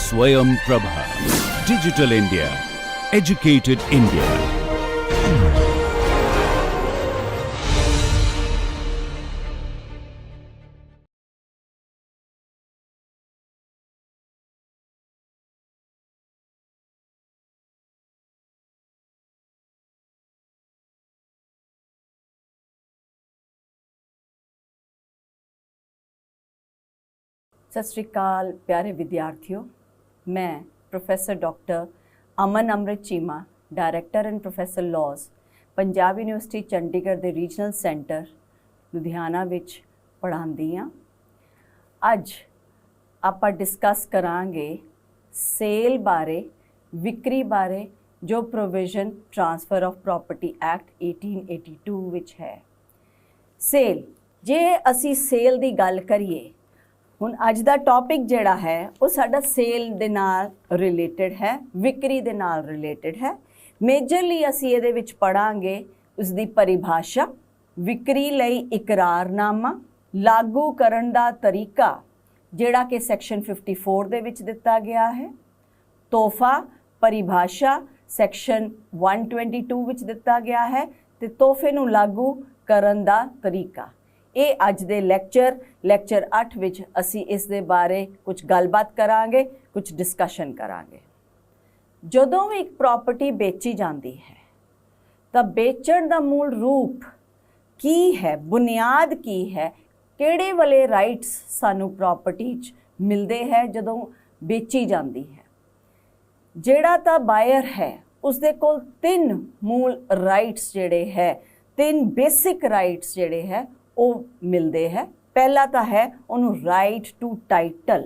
Swayam Prabha. Digital India. Educated India. सत श्री अकाल प्यारे विद्यार्थियों, मैं professor doctor Aman Amrit Cheema, director and professor laws, Punjab university Chandigarh के रीजनल सेंटर लुधियाना विच पढ़ाती हाँ। अज आपां डिस्कस करांगे सेल बारे, विक्री बारे, जो provision transfer of property act 1882 विच है। सेल, जे असी सेल की गल करिए, हुण अज दा टॉपिक जिहड़ा है वो साडा सेल दे नाल रिलेटेड है, विक्री दे नाल रिलेटेड है। मेजरली असी इहदे विच पढ़ांगे उसदी परिभाषा, विक्री लई इकरारनामा, लागू करन दा तरीका जिहड़ा कि सैक्शन 54 दे विच दिता गया है, तोहफा परिभाषा सैक्शन 122 विच दिता गया है, ते तोहफे नूं लागू करन दा तरीका। ये अज दे लैक्चर 8 विच असी इस दे बारे कुछ गलबात करांगे, कुछ डिस्कशन करांगे। जदों भी एक प्रॉपर्टी बेची जाती है तो बेचण दा मूल रूप की है, बुनियाद की है, किहड़े वाले राइट्स सानू प्रॉपर्टी च मिलते हैं जदों बेची जाती है। जिहड़ा तां बायर है उसदे कोल 3 मूल राइट्स जिहड़े है, 3 बेसिक राइट्स जिहड़े है वो मिलते हैं। पहला तो है उन्होंने right to title,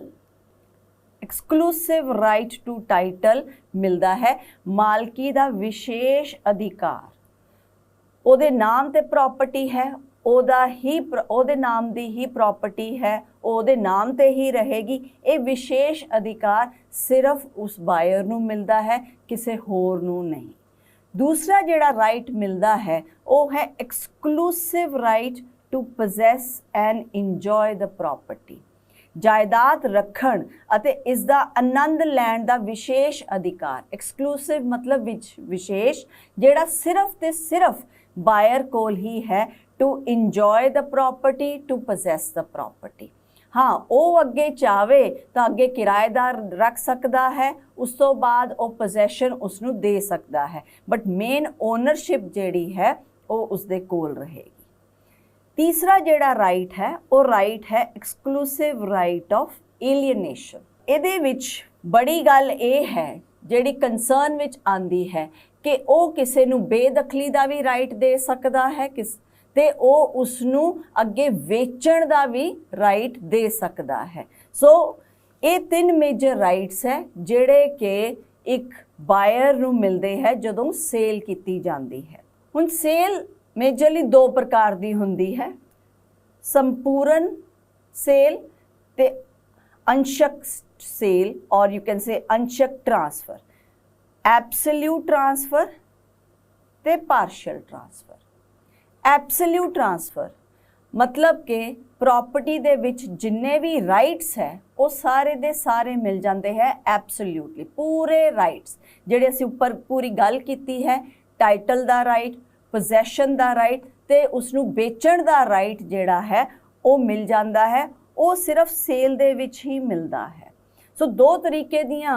exclusive right to title मिलता है, मालकी का विशेष अधिकार। ओदे नाम ते प्रॉपर्टी है, ओदे नाम दी ही प्रॉपर्टी है, ओदे नाम ते ही रहेगी। ये विशेष अधिकार सिर्फ उस बायर नूं मिलता है, किसी होर नूं नहीं। दूसरा जिहड़ा राइट मिलता है वो है exclusive right to possess and enjoy the property, जायदाद रखण अते इसका आनंद लैण दा विशेष अधिकार। एक्सक्लूसिव मतलब विशेष, जिहड़ा सिर्फ ते सिर्फ बायर कोल ही है, to enjoy the property, to possess the property. हाँ, वो अगे चाहे तो अगे किराएदार रख सकता है, उस तो बाद वो पोजैशन उसनू दे सकता है, बट मेन ओनरशिप जिहड़ी है वो उसदे कोल रहेगी। तीसरा जिहड़ा राइट है वो राइट है एक्सक्लूसिव राइट ऑफ एलियनेशन। इहदे विच बड़ी गल ये है जिहड़ी कंसर्न विच आंदी है कि वो किसी नूं बेदखली का भी राइट दे सकता है, ते वो उसनू अगे वेचण का भी राइट दे सकता है। सो ये 3 मेजर राइट्स है जिहड़े कि एक बायर नूं मिलते हैं जदों सेल की जाती है। हुण सेल मेजरली 2 प्रकार की हुंदी है, संपूर्ण सेल ते अंशक सेल, और यू कैन से अंशक ट्रांसफर, एब्सोल्यूट ट्रांसफर ते पार्शियल ट्रांसफर। एब्सोल्यूट ट्रांसफर मतलब कि प्रॉपर्टी दे विच जिन्ने भी राइट्स है वो सारे दे सारे मिल जाते हैं एब्सोल्यूटली, पूरे राइट्स जिहड़े असीं उपर पूरी गल कीती है, टाइटल दा राइट, पोजैशन दा राइट ते उसनू बेचण दा राइट जिहड़ा है वो मिल जाता है, वो सिर्फ सेल दे विच ही मिलता है। सो 2 तरीके दियां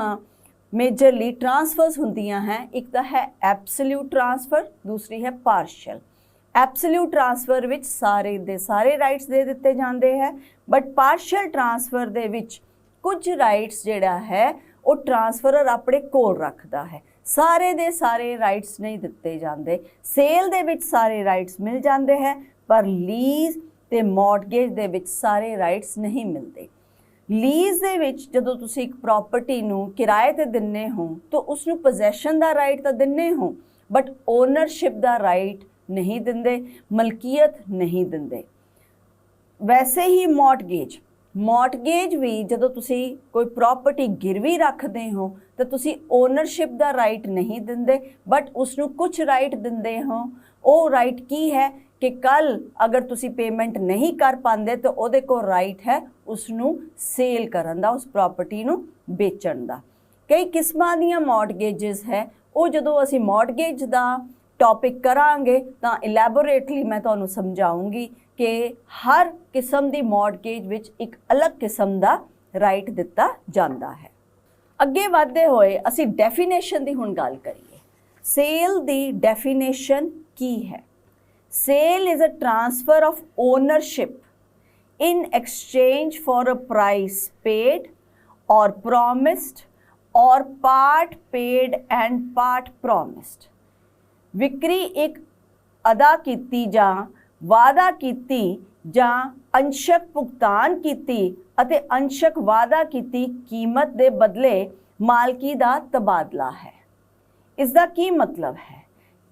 मेजरली ट्रांसफर्स हुंदियां हैं, एक तो है एब्सोल्यूट ट्रांसफर, दूसरी है पार्शियल। एब्सोल्यूट ट्रांसफर विच सारे दे सारे राइट्स दे दिते जाते हैं, बट पार्शियल ट्रांसफर दे विच कुछ राइट्स जिहड़ा है वो ट्रांसफरर अपने कोल रखता है, सारे दे सारे राइट्स नहीं दिते जाते। सेल दे विच सारे राइट्स मिल जाते हैं, पर लीज ते मॉर्टगेज दे विच सारे राइट्स नहीं मिलते। लीज दे विच जदों तुसीं एक प्रॉपर्टी नूं किराए ते दिन्ने हो तो उसनूं पोजैशन दा राइट तो दिन्ने हो, बट ओनरशिप दा राइट नहीं दिंदे, मलकीयत नहीं दिंदे। वैसे ही मॉर्टगेज भी जदों तुसी कोई प्रॉपर्टी गिरवी रखते हो तो तुसी ओनरशिप दा राइट नहीं दिंदे, बट उसनू कुछ राइट दिंदे हो। वो राइट की है ਕਿ ਕੱਲ ਅਗਰ ਤੁਸੀਂ ਪੇਮੈਂਟ ਨਹੀਂ ਕਰ ਪਾਉਂਦੇ ਤਾਂ ਉਹਦੇ ਕੋਲ ਰਾਈਟ ਹੈ ਉਸ ਨੂੰ ਸੇਲ ਕਰਨ ਦਾ, ਉਸ ਪ੍ਰਾਪਰਟੀ ਨੂੰ ਵੇਚਣ ਦਾ। ਕਈ ਕਿਸਮਾਂ ਦੀਆਂ ਮੌਰਗੇजेस ਹੈ, ਉਹ ਜਦੋਂ ਅਸੀਂ ਮੌਰਗੇਜ ਦਾ ਟੌਪਿਕ ਕਰਾਂਗੇ ਤਾਂ ਇਲੈਬੋਰੇਟਲੀ ਮੈਂ ਤੁਹਾਨੂੰ ਸਮਝਾਉਂਗੀ ਕਿ ਹਰ ਕਿਸਮ ਦੀ ਮੌਰਗੇਜ ਵਿੱਚ ਇੱਕ ਅਲੱਗ ਕਿਸਮ ਦਾ ਰਾਈਟ ਦਿੱਤਾ ਜਾਂਦਾ ਹੈ। ਅੱਗੇ ਵਧਦੇ ਹੋਏ ਅਸੀਂ ਡੈਫੀਨੇਸ਼ਨ ਦੀ ਹੁਣ ਗੱਲ ਕਰੀਏ। ਸੇਲ ਦੀ ਡੈਫੀਨੇਸ਼ਨ ਕੀ ਹੈ? Sale is a transfer of ownership in exchange for a price paid or promised or part paid and part promised। ਵਿਕਰੀ ਇੱਕ ਅਦਾ ਕੀਤੀ ਜਾਂ ਵਾਅਦਾ ਕੀਤੀ ਜਾਂ ਅੰਸ਼ਕ ਭੁਗਤਾਨ ਕੀਤੀ ਅਤੇ ਅੰਸ਼ਕ ਵਾਅਦਾ ਕੀਤੀ ਕੀਮਤ ਦੇ ਬਦਲੇ ਮਾਲਕੀ ਦਾ ਤਬਾਦਲਾ ਹੈ। ਇਸ ਦਾ ਕੀ ਮਤਲਬ ਹੈ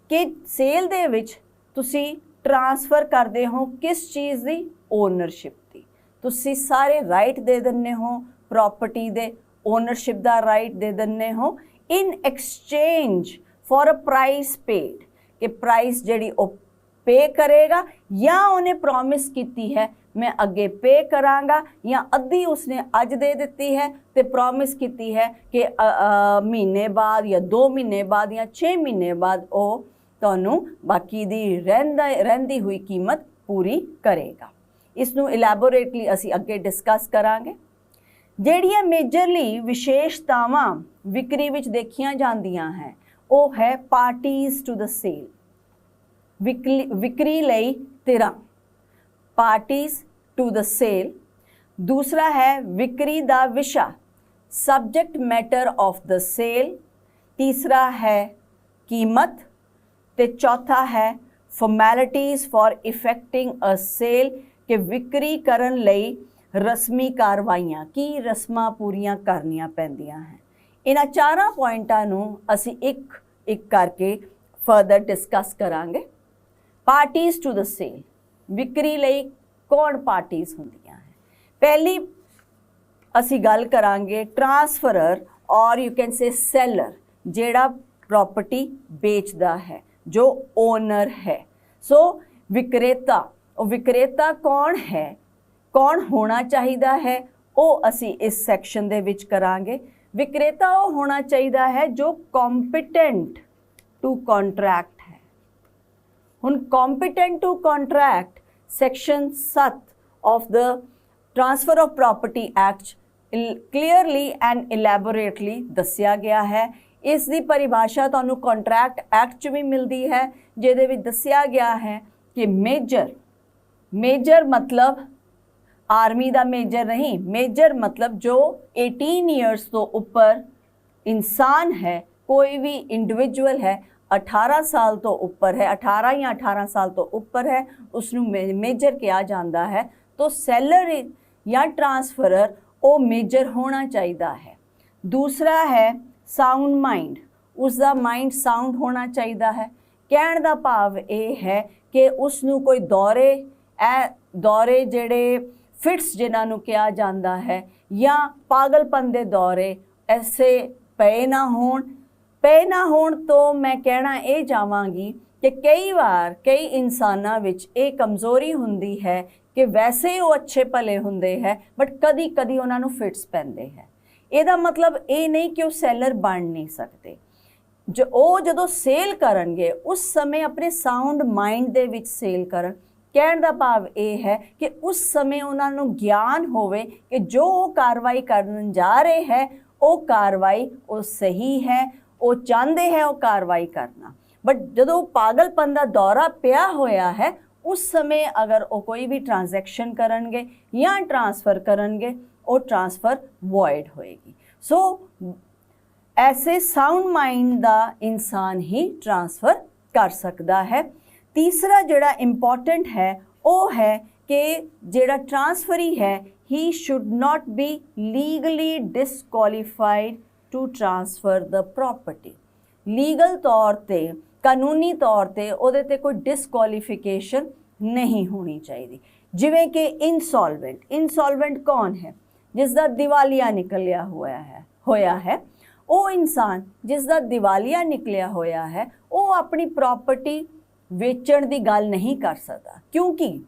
ਕਿ ਸੇਲ ਦੇ ਵਿੱਚ ਤੁਸੀਂ ਟ੍ਰਾਂਸਫਰ ਕਰਦੇ ਹੋ ਕਿਸ ਚੀਜ਼ ਦੀ? ਓਨਰਸ਼ਿਪ ਦੀ। ਤੁਸੀਂ ਸਾਰੇ ਰਾਈਟ ਦੇ ਦਿੰਦੇ ਹੋ, ਪ੍ਰੋਪਰਟੀ ਦੇ ਓਨਰਸ਼ਿਪ ਦਾ ਰਾਈਟ ਦੇ ਦਿੰਦੇ ਹੋ in exchange for a price paid, ਕਿ ਪ੍ਰਾਈਸ ਜਿਹੜੀ ਉਹ ਪੇ ਕਰੇਗਾ ਜਾਂ ਉਹਨੇ ਪ੍ਰੋਮਿਸ ਕੀਤੀ ਹੈ ਮੈਂ ਅੱਗੇ ਪੇ ਕਰਾਂਗਾ, ਜਾਂ ਅੱਧੀ ਉਸਨੇ ਅੱਜ ਦੇ ਦਿੱਤੀ ਹੈ ਤੇ ਪ੍ਰੋਮਿਸ ਕੀਤੀ ਹੈ ਕਿ ਮਹੀਨੇ ਬਾਅਦ ਜਾਂ 2 ਮਹੀਨੇ ਬਾਅਦ ਜਾਂ 6 ਮਹੀਨੇ ਬਾਅਦ ਉਹ ਤੁਹਾਨੂੰ ਬਾਕੀ ਦੀ ਰਹਿੰਦੀ ਹੋਈ ਕੀਮਤ ਪੂਰੀ ਕਰੇਗਾ। ਇਸ ਨੂੰ ਇਲੈਬੋਰੇਟਲੀ ਅਸੀਂ ਅੱਗੇ ਡਿਸਕਸ ਕਰਾਂਗੇ। ਜਿਹੜੀਆਂ ਮੇਜਰਲੀ ਵਿਸ਼ੇਸ਼ਤਾਵਾਂ ਵਿਕਰੀ ਵਿੱਚ ਦੇਖੀਆਂ ਜਾਂਦੀਆਂ ਹੈ ਉਹ ਹੈ ਪਾਰਟੀਜ਼ ਟੂ ਦ ਸੇਲ। ਵਿਕਰੀ ਲਈ ਧਿਰਾਂ, ਪਾਰਟੀਜ਼ ਟੂ ਦ ਸੇਲ। ਦੂਸਰਾ ਹੈ ਵਿਕਰੀ ਦਾ ਵਿਸ਼ਾ, subject matter of the sale. ਤੀਸਰਾ ਹੈ ਕੀਮਤ ਤੇ ਚੌਥਾ ਹੈ ਫਾਰਮੈਲਿਟੀਜ਼ ਫॉर ਇਫੈਕਟਿੰਗ ਅ ਸੇਲ, ਕਿ ਵਿਕਰੀ ਕਰਨ ਲਈ ਰਸਮੀ ਕਾਰਵਾਈਆਂ, ਕੀ ਰਸਮਾਂ ਪੂਰੀਆਂ ਕਰਨੀਆਂ ਪੈਂਦੀਆਂ ਹੈ। ਇਹਨਾਂ ਚਾਰਾਂ ਪੁਆਇੰਟਾਂ ਨੂੰ ਅਸੀਂ ਇੱਕ ਇੱਕ ਕਰਕੇ ਫਰਦਰ ਡਿਸਕਸ ਕਰਾਂਗੇ। ਪਾਰਟੀਜ਼ ਟੂ ਦ ਸੇਲ, ਵਿਕਰੀ ਲਈ ਕੌਣ ਪਾਰਟੀਜ਼ ਹੁੰਦੀਆਂ ਹੈ? ਪਹਿਲੀ ਅਸੀਂ ਗੱਲ ਕਰਾਂਗੇ ਟ੍ਰਾਂਸਫਰਰ ਔਰ ਯੂ ਕੈਨ ਸੇ ਸੈਲਰ, ਜਿਹੜਾ ਪ੍ਰਾਪਰਟੀ ਵੇਚਦਾ ਹੈ, ਜੋ ਓਨਰ ਹੈ। ਸੋ ਵਿਕਰੇਤਾ, ਉਹ ਵਿਕਰੇਤਾ ਕੌਣ ਹੈ, ਕੌਣ ਹੋਣਾ ਚਾਹੀਦਾ ਹੈ, ਉਹ ਅਸੀਂ ਇਸ ਸੈਕਸ਼ਨ ਦੇ ਵਿੱਚ ਕਰਾਂਗੇ। ਵਿਕਰੇਤਾ ਉਹ ਹੋਣਾ ਚਾਹੀਦਾ ਹੈ ਜੋ ਕੰਪੀਟੈਂਟ ਟੂ ਕੰਟਰੈਕਟ ਹੈ। ਹੁਣ competent to contract section 7 of the transfer of property act clearly and elaborately ਦੱਸਿਆ ਗਿਆ ਹੈ। ਇਸ ਦੀ ਪਰਿਭਾਸ਼ਾ ਤੁਹਾਨੂੰ ਕੰਟਰੈਕਟ ਐਕਟ 'ਚ ਵੀ ਮਿਲਦੀ ਹੈ, ਜਿਹਦੇ ਵਿੱਚ ਦੱਸਿਆ ਗਿਆ ਹੈ ਕਿ ਮੇਜਰ ਮਤਲਬ ਆਰਮੀ ਦਾ ਮੇਜਰ ਨਹੀਂ, ਮੇਜਰ ਮਤਲਬ ਜੋ 18 ਇਅਰਸ ਤੋਂ ਉੱਪਰ ਇਨਸਾਨ ਹੈ, ਕੋਈ ਵੀ ਇੰਡੀਵਿਜੂਅਲ ਹੈ, 18 ਸਾਲ ਤੋਂ ਉੱਪਰ ਹੈ, 18 ਜਾਂ 18 ਸਾਲ ਤੋਂ ਉੱਪਰ ਹੈ, ਉਸ ਨੂੰ ਮੇਜਰ ਕਿਹਾ ਜਾਂਦਾ ਹੈ। तो सेलर या ट्रांसफरर वो मेजर होना चाहिए है। दूसरा है साउंड माइंड, उसका माइंड साउंड होना चाहिए है। कहने का भाव ये है कि उसनू कोई दौरे जेड़े फिट्स जिन्होंने कहा जाता है या पागलपन के दौरे ऐसे पे ना होण तो मैं कहना ये चाहांगी कि कई बार कई इंसानां विच ये कमज़ोरी हुंदी है कि वैसे ही वो अच्छे भले हुंदे है बट कदी कदी उन्होंने फिट्स पैंदे है। ਇਹਦਾ मतलब ये नहीं कि वो सैलर बन नहीं सकते। जो सेल करनगे उस समय अपने साउंड माइंड दे विच सेल करन। कहने का भाव ये है कि उस समय उन्होंने ज्ञान होवे कि जो वो कार्रवाई करन जा रहे हैं वो कार्रवाई वो सही है, वो चाहते हैं वो कार्रवाई करना। बट जो पागलपन का दौरा पिया होया है उस समय अगर वो कोई भी ट्रांजैक्शन करनगे या ट्रांसफ़र करनगे वो ट्रांसफ़र वॉइड होएगी। सो ऐसे साउंड माइंड का इंसान ही ट्रांसफ़र कर सकता है। तीसरा जोड़ा इंपॉर्टेंट है वो है कि जोड़ा ट्रांसफरी है he should not be legally disqualified to transfer the property. Legal तौर पे कानूनी तौर पे उहदे ते कोई डिसक्वालीफिकेशन नहीं होनी चाहिए। जिवें कि इंसॉल्वेंट कौन है? जिसका दिवालिया निकलिया होया है वो इंसान जिसका दिवालिया निकलिया होया है वो अपनी प्रॉपर्टी ਵੇਚਣ ਦੀ ਗੱਲ ਨਹੀਂ ਕਰ ਸਕਦਾ, ਕਿਉਂਕਿ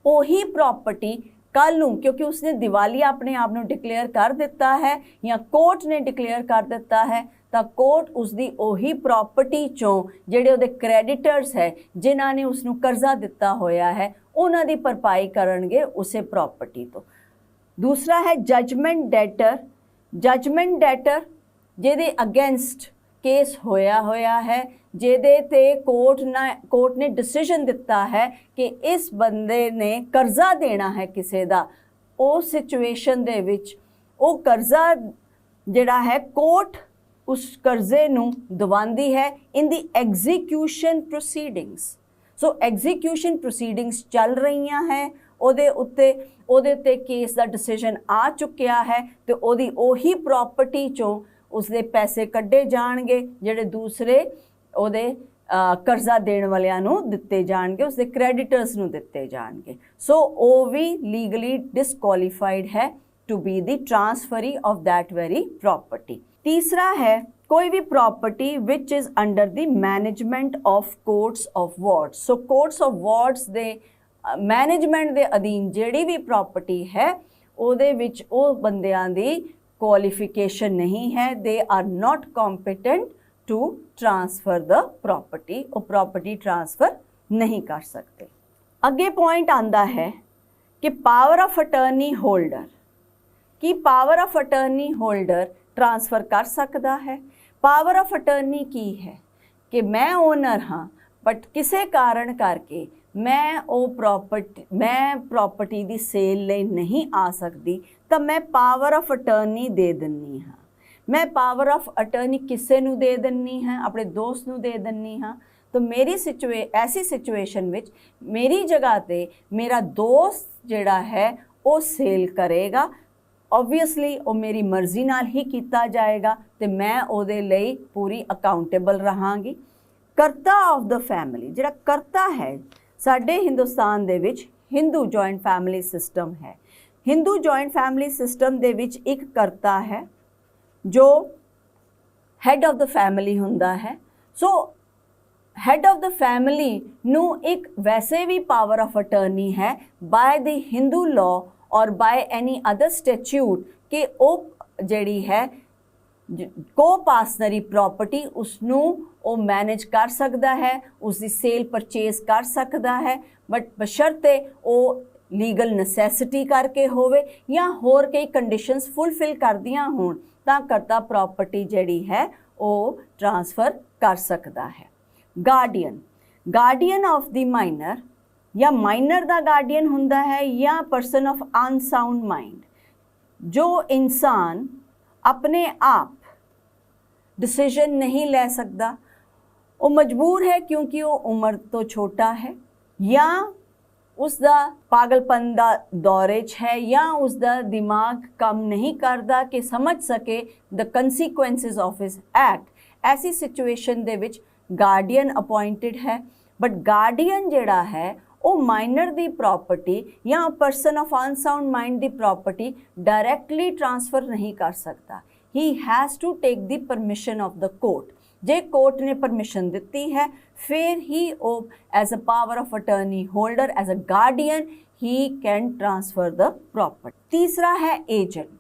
ਉਹੀ ਪ੍ਰੋਪਰਟੀ ਕੱਲ ਨੂੰ, ਕਿਉਂਕਿ ਉਸਨੇ ਦਿਵਾਲੀਆ ਆਪਣੇ ਆਪ ਨੂੰ ਡਿਕਲੇਅਰ ਕਰ ਦਿੱਤਾ ਹੈ ਜਾਂ ਕੋਰਟ ਨੇ ਡਿਕਲੇਅਰ ਕਰ ਦਿੱਤਾ ਹੈ, ਤਾਂ ਕੋਰਟ ਉਸਦੀ ਉਹੀ ਪ੍ਰੋਪਰਟੀ ਚੋਂ ਜਿਹੜੇ ਉਹਦੇ ਕ੍ਰੈਡੀਟਰਸ ਹੈ, ਜਿਨ੍ਹਾਂ ਨੇ ਉਸਨੂੰ ਕਰਜ਼ਾ ਦਿੱਤਾ ਹੋਇਆ ਹੈ, ਉਹਨਾਂ ਦੀ ਭਰਪਾਈ ਕਰਨਗੇ ਉਸੇ ਪ੍ਰੋਪਰਟੀ ਤੋਂ। ਦੂਸਰਾ ਹੈ ਜਜਮੈਂਟ ਡੈਟਰ। ਜਜਮੈਂਟ ਡੈਟਰ ਜਿਹਦੇ ਅਗੇਂਸਟ ਕੇਸ ਹੋਇਆ ਹੈ, ਜਿਹਦੇ ਤੇ ਕੋਰਟ ਨੇ ਡਿਸੀਜਨ ਦਿੱਤਾ ਹੈ ਕਿ ਇਸ ਬੰਦੇ ਨੇ ਕਰਜ਼ਾ ਦੇਣਾ ਹੈ ਕਿਸੇ ਦਾ, ਉਸ ਸਿਚੁਏਸ਼ਨ ਦੇ ਵਿੱਚ ਉਹ ਕਰਜ਼ਾ ਜਿਹੜਾ ਹੈ ਕੋਰਟ ਉਸ ਕਰਜ਼ੇ ਨੂੰ ਦਿਵਾਉਂਦੀ ਹੈ ਇਨ ਦੀ ਐਗਜ਼ੀਕਿਊਸ਼ਨ ਪ੍ਰੋਸੀਡਿੰਗਸ। ਸੋ ਐਗਜ਼ੀਕਿਊਸ਼ਨ ਪ੍ਰੋਸੀਡਿੰਗਸ ਚੱਲ ਰਹੀਆਂ ਹੈ, ਉਹਦੇ ਉੱਤੇ ਕੇਸ ਦਾ ਡਿਸੀਜਨ ਆ ਚੁੱਕਿਆ ਹੈ, ਤੇ ਉਹਦੀ ਉਹੀ ਪ੍ਰੋਪਰਟੀ ਚੋਂ ਉਸਦੇ ਪੈਸੇ ਕੱਢੇ ਜਾਣਗੇ ਜਿਹੜੇ ਦੂਸਰੇ ਉਹਦੇ ਕਰਜ਼ਾ ਦੇਣ ਵਾਲਿਆਂ ਨੂੰ ਦਿੱਤੇ ਜਾਣਗੇ, ਉਸਦੇ ਕ੍ਰੈਡੀਟਰਸ ਨੂੰ ਦਿੱਤੇ ਜਾਣਗੇ। ਸੋ ਉਹ ਵੀ ਲੀਗਲੀ ਡਿਸਕੁਆਲੀਫਾਈਡ ਹੈ to be the transferee of that very property. तीसरा है कोई भी property which is under the management of courts of wards. So courts of wards दे मैनेजमेंट ਦੇ ਅਧੀਨ ਜਿਹੜੀ ਵੀ ਪ੍ਰੋਪਰਟੀ ਹੈ ਉਹਦੇ ਵਿੱਚ ਉਹ ਬੰਦਿਆਂ ਦੀ ਕੁਆਲੀਫਿਕੇਸ਼ਨ ਨਹੀਂ ਹੈ, they are not competent to transfer the property, वो प्रॉपर्टी ट्रांसफर नहीं कर सकते। अगे पॉइंट आंदा है कि पावर ऑफ अटर्नी होल्डर, की power of attorney holder transfer कर सकता है। पावर ऑफ अटर्नी की है कि मैं ओनर हाँ बट किसी कारण करके मैं प्रॉपर्टी दी सेल लई नहीं आ सकती, तो मैं पावर ऑफ अटर्नी दे दिन्नी हाँ। मैं पावर ऑफ अटर्नी किसे नू दे दिन्नी है, अपने दोस्त नू दे दिन्नी हाँ। तो मेरी ऐसी सिचुएशन विच मेरी जगह ते मेरा दोस्त जिहड़ा है वो सेल करेगा, ऑब्वियसली वो मेरी मर्जी नाल ही किया जाएगा, तो मैं उहदे लई पूरी अकाउंटेबल रहांगी। करता ऑफ द फैमिली, जिहड़ा करता है साडे हिंदुस्तान दे विच हिंदू जॉइंट फैमिली सिस्टम है। हिंदू जॉइंट फैमिली सिस्टम दे विच एक करता है जो हैड ऑफ द फैमिली हुंदा है। So had of the family नू एक वैसे भी पावर ऑफ अटर्नी है बाय द हिंदू लॉ और बाय एनी अदर स्टैट्यूट कि वो जड़ी है को पासनरी प्रॉपर्टी उसनू वो मैनेज कर सकता है, उसकी सेल परचेज कर सकता है, बट बशर्ते वो लीगल नसैसिटी करके होवे या होर कई कंडीशंस फुलफिल करदियां होण, ਤਾਂ ਕਰਤਾ प्रॉपर्टी ਜਿਹੜੀ है वो ट्रांसफर कर सकता है। Guardian, guardian of the minor या माइनर का गार्डियन हुंदा है या पर्सन ऑफ अनसाउंड माइंड, जो इंसान अपने आप डिसीजन नहीं ले सकता, वो मजबूर है क्योंकि वो उम्र तो छोटा है या उसका पागलपन का दौरे है या उसका दिमाग काम नहीं करता कि समझ सके the consequences of his act. ऐसी सिचुएशन दे विच गार्डियन अपॉइंटेड है, बट गार्डियन जिहड़ा है वो माइनर दी प्रॉपर्टी या पर्सन ऑफ अनसाउंड माइंड दी प्रॉपर्टी डायरैक्टली ट्रांसफर नहीं कर सकता। He has to take the permission of the court. जे कोर्ट ने परमिशन दी है फिर ही वो as a power of attorney holder as a guardian he can transfer the property. तीसरा है एजेंट।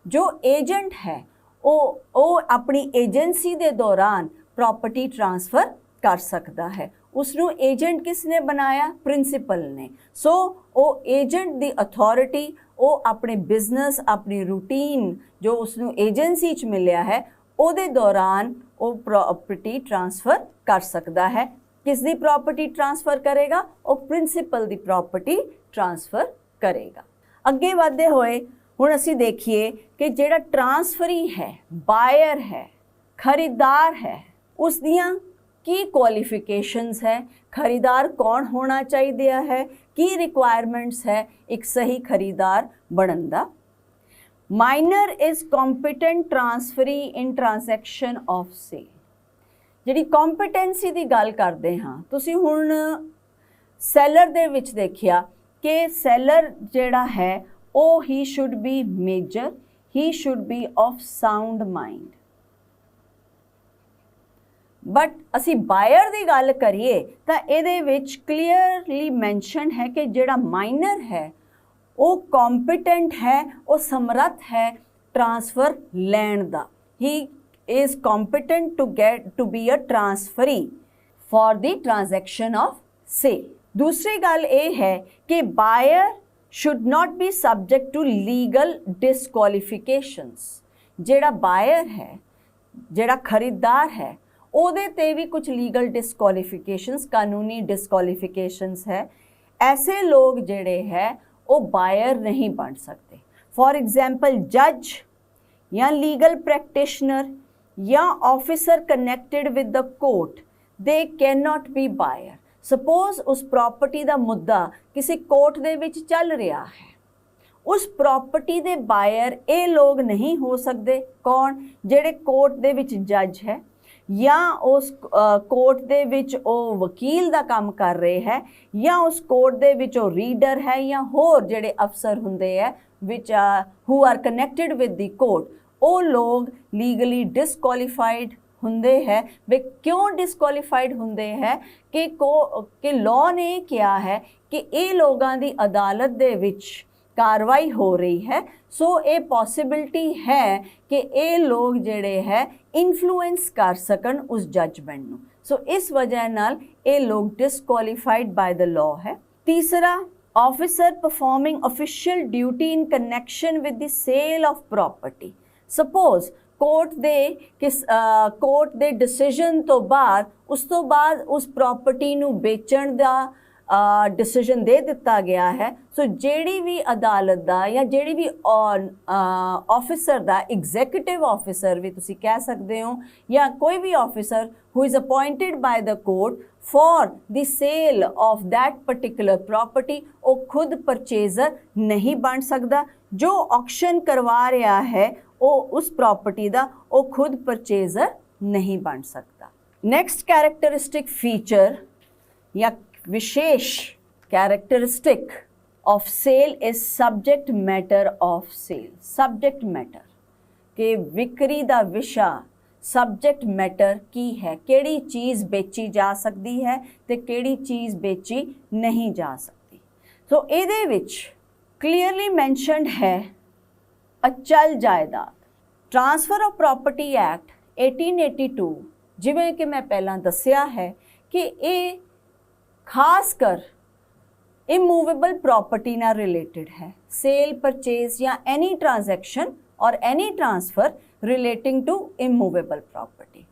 जो एजेंट है वो अपनी एजेंसी के दौरान प्रॉपर्टी ट्रांसफर कर सकता है। उसनू एजेंट किसने बनाया? प्रिंसीपल ने। सो वो एजेंट दी अथॉरिटी वो अपने बिजनेस अपनी रूटीन जो उसनू एजेंसी च मिलिया है ਉਹਦੇ दौरान वो प्रॉपर्टी ट्रांसफर कर सकता है। किस दी प्रॉपर्टी ट्रांसफर करेगा? वो प्रिंसीपल दी प्रॉपर्टी ट्रांसफर करेगा। अगे बढ़ते हुए हुण असीं देखिए कि जिहड़ा ट्रांसफरी है, बायर है, खरीदार है, उस दियां की क्वालिफिकेशंस है, खरीदार कौन होना चाहिए है, की रिक्वायरमेंट्स है एक सही खरीदार बनन दा। Minor is competent transferee in transaction of sale. जिहड़ी कॉम्पिटेंसी की गल करते हाँ, तुसीं हुण सैलर दे विच देखिया कि सैलर जिहड़ा है वो he should be major, he should be of sound mind. But असी बायर की गल करिए तो ये क्लीयरली मैंशन है कि जिहड़ा माइनर है वो कॉम्पिटेंट है, वो समर्थ है ट्रांसफर लैण दा। He is competent to be a transferee for the transaction of sale. दूसरी गल ये है कि buyer should not be subject to legal disqualifications. जिहड़ा बायर है, जिहड़ा खरीददार है, ਉਹਦੇ ਤੇ भी कुछ लीगल डिसक्वालिफिकेशंस, कानूनी डिसक्वालिफिकेशंस है। ऐसे लोग जिहड़े है वो बायर नहीं बन सकते। फॉर एग्जाम्पल जज या लीगल प्रैक्टिशनर या officer connected with the court, they can not be buyer. Suppose उस प्रॉपर्टी का मुद्दा किसी कोर्ट दे विच चल रहा है, उस प्रॉपर्टी दे बायर ये लोग नहीं हो सकते। कौन? जिहड़े कोर्ट दे विच जज है या उस कोर्ट दे विच ओ वकील दा काम कर रहे है या उस कोर्ट दे विच ओ रीडर है या होर जिहड़े अफसर हुंदे है विच who are connected with the court, ओ लोग लीगली डिसक्वालीफाइड हुंदे है। वे क्यों डिसक्वालीफाइड हुंदे है कि लॉ ने किया है कि ये लोगों की अदालत दे विच कार्रवाई हो रही है। सो ये पॉसिबिलिटी है कि ये लोग जिहड़े है इन्फ्लुएंस कर सकन उस जजमेंट नूं। सो इस वजह नाल ये लोग डिसक्वालीफाइड बाय द लॉ है। तीसरा, officer performing official duty in connection with the sale of property. Suppose court दे डिसीजन तो बाद उस प्रॉपर्टी नूं बेचण दा डिसीजन दे दिता गया है। सो जिहड़ी भी अदालत दा या जिहड़ी भी ऑफिसर दा, एग्जीक्यूटिव ऑफिसर भी तुसी कह सकते हो, या कोई भी officer who is appointed by the court for the sale of that particular property, वो खुद परचेजर नहीं बन सकता। जो ऑक्शन करवा रहा है वो उस प्रॉपर्टी दा, वो खुद परचेजर नहीं बन सकता। नेक्स्ट कैरेक्टरिस्टिक फीचर या विशेष characteristic of sale is subject matter of sale. Subject matter के विक्री दा विषा सब्जेक्ट मैटर की है, केड़ी चीज़ बेची जा सकती है ते केड़ी चीज़ बेची नहीं जा सकती। सो इहदे विच क्लीयरली मैंशनड है अचल जायदाद। ट्रांसफर ऑफ प्रॉपर्टी एक्ट 1882 जिवें कि मैं पहला दस्या है कि ये खासकर इमूवेबल प्रॉपर्टी ना रिलेटेड है। सेल, परचेज या एनी ट्रांजैक्शन और any transfer relating to immovable property.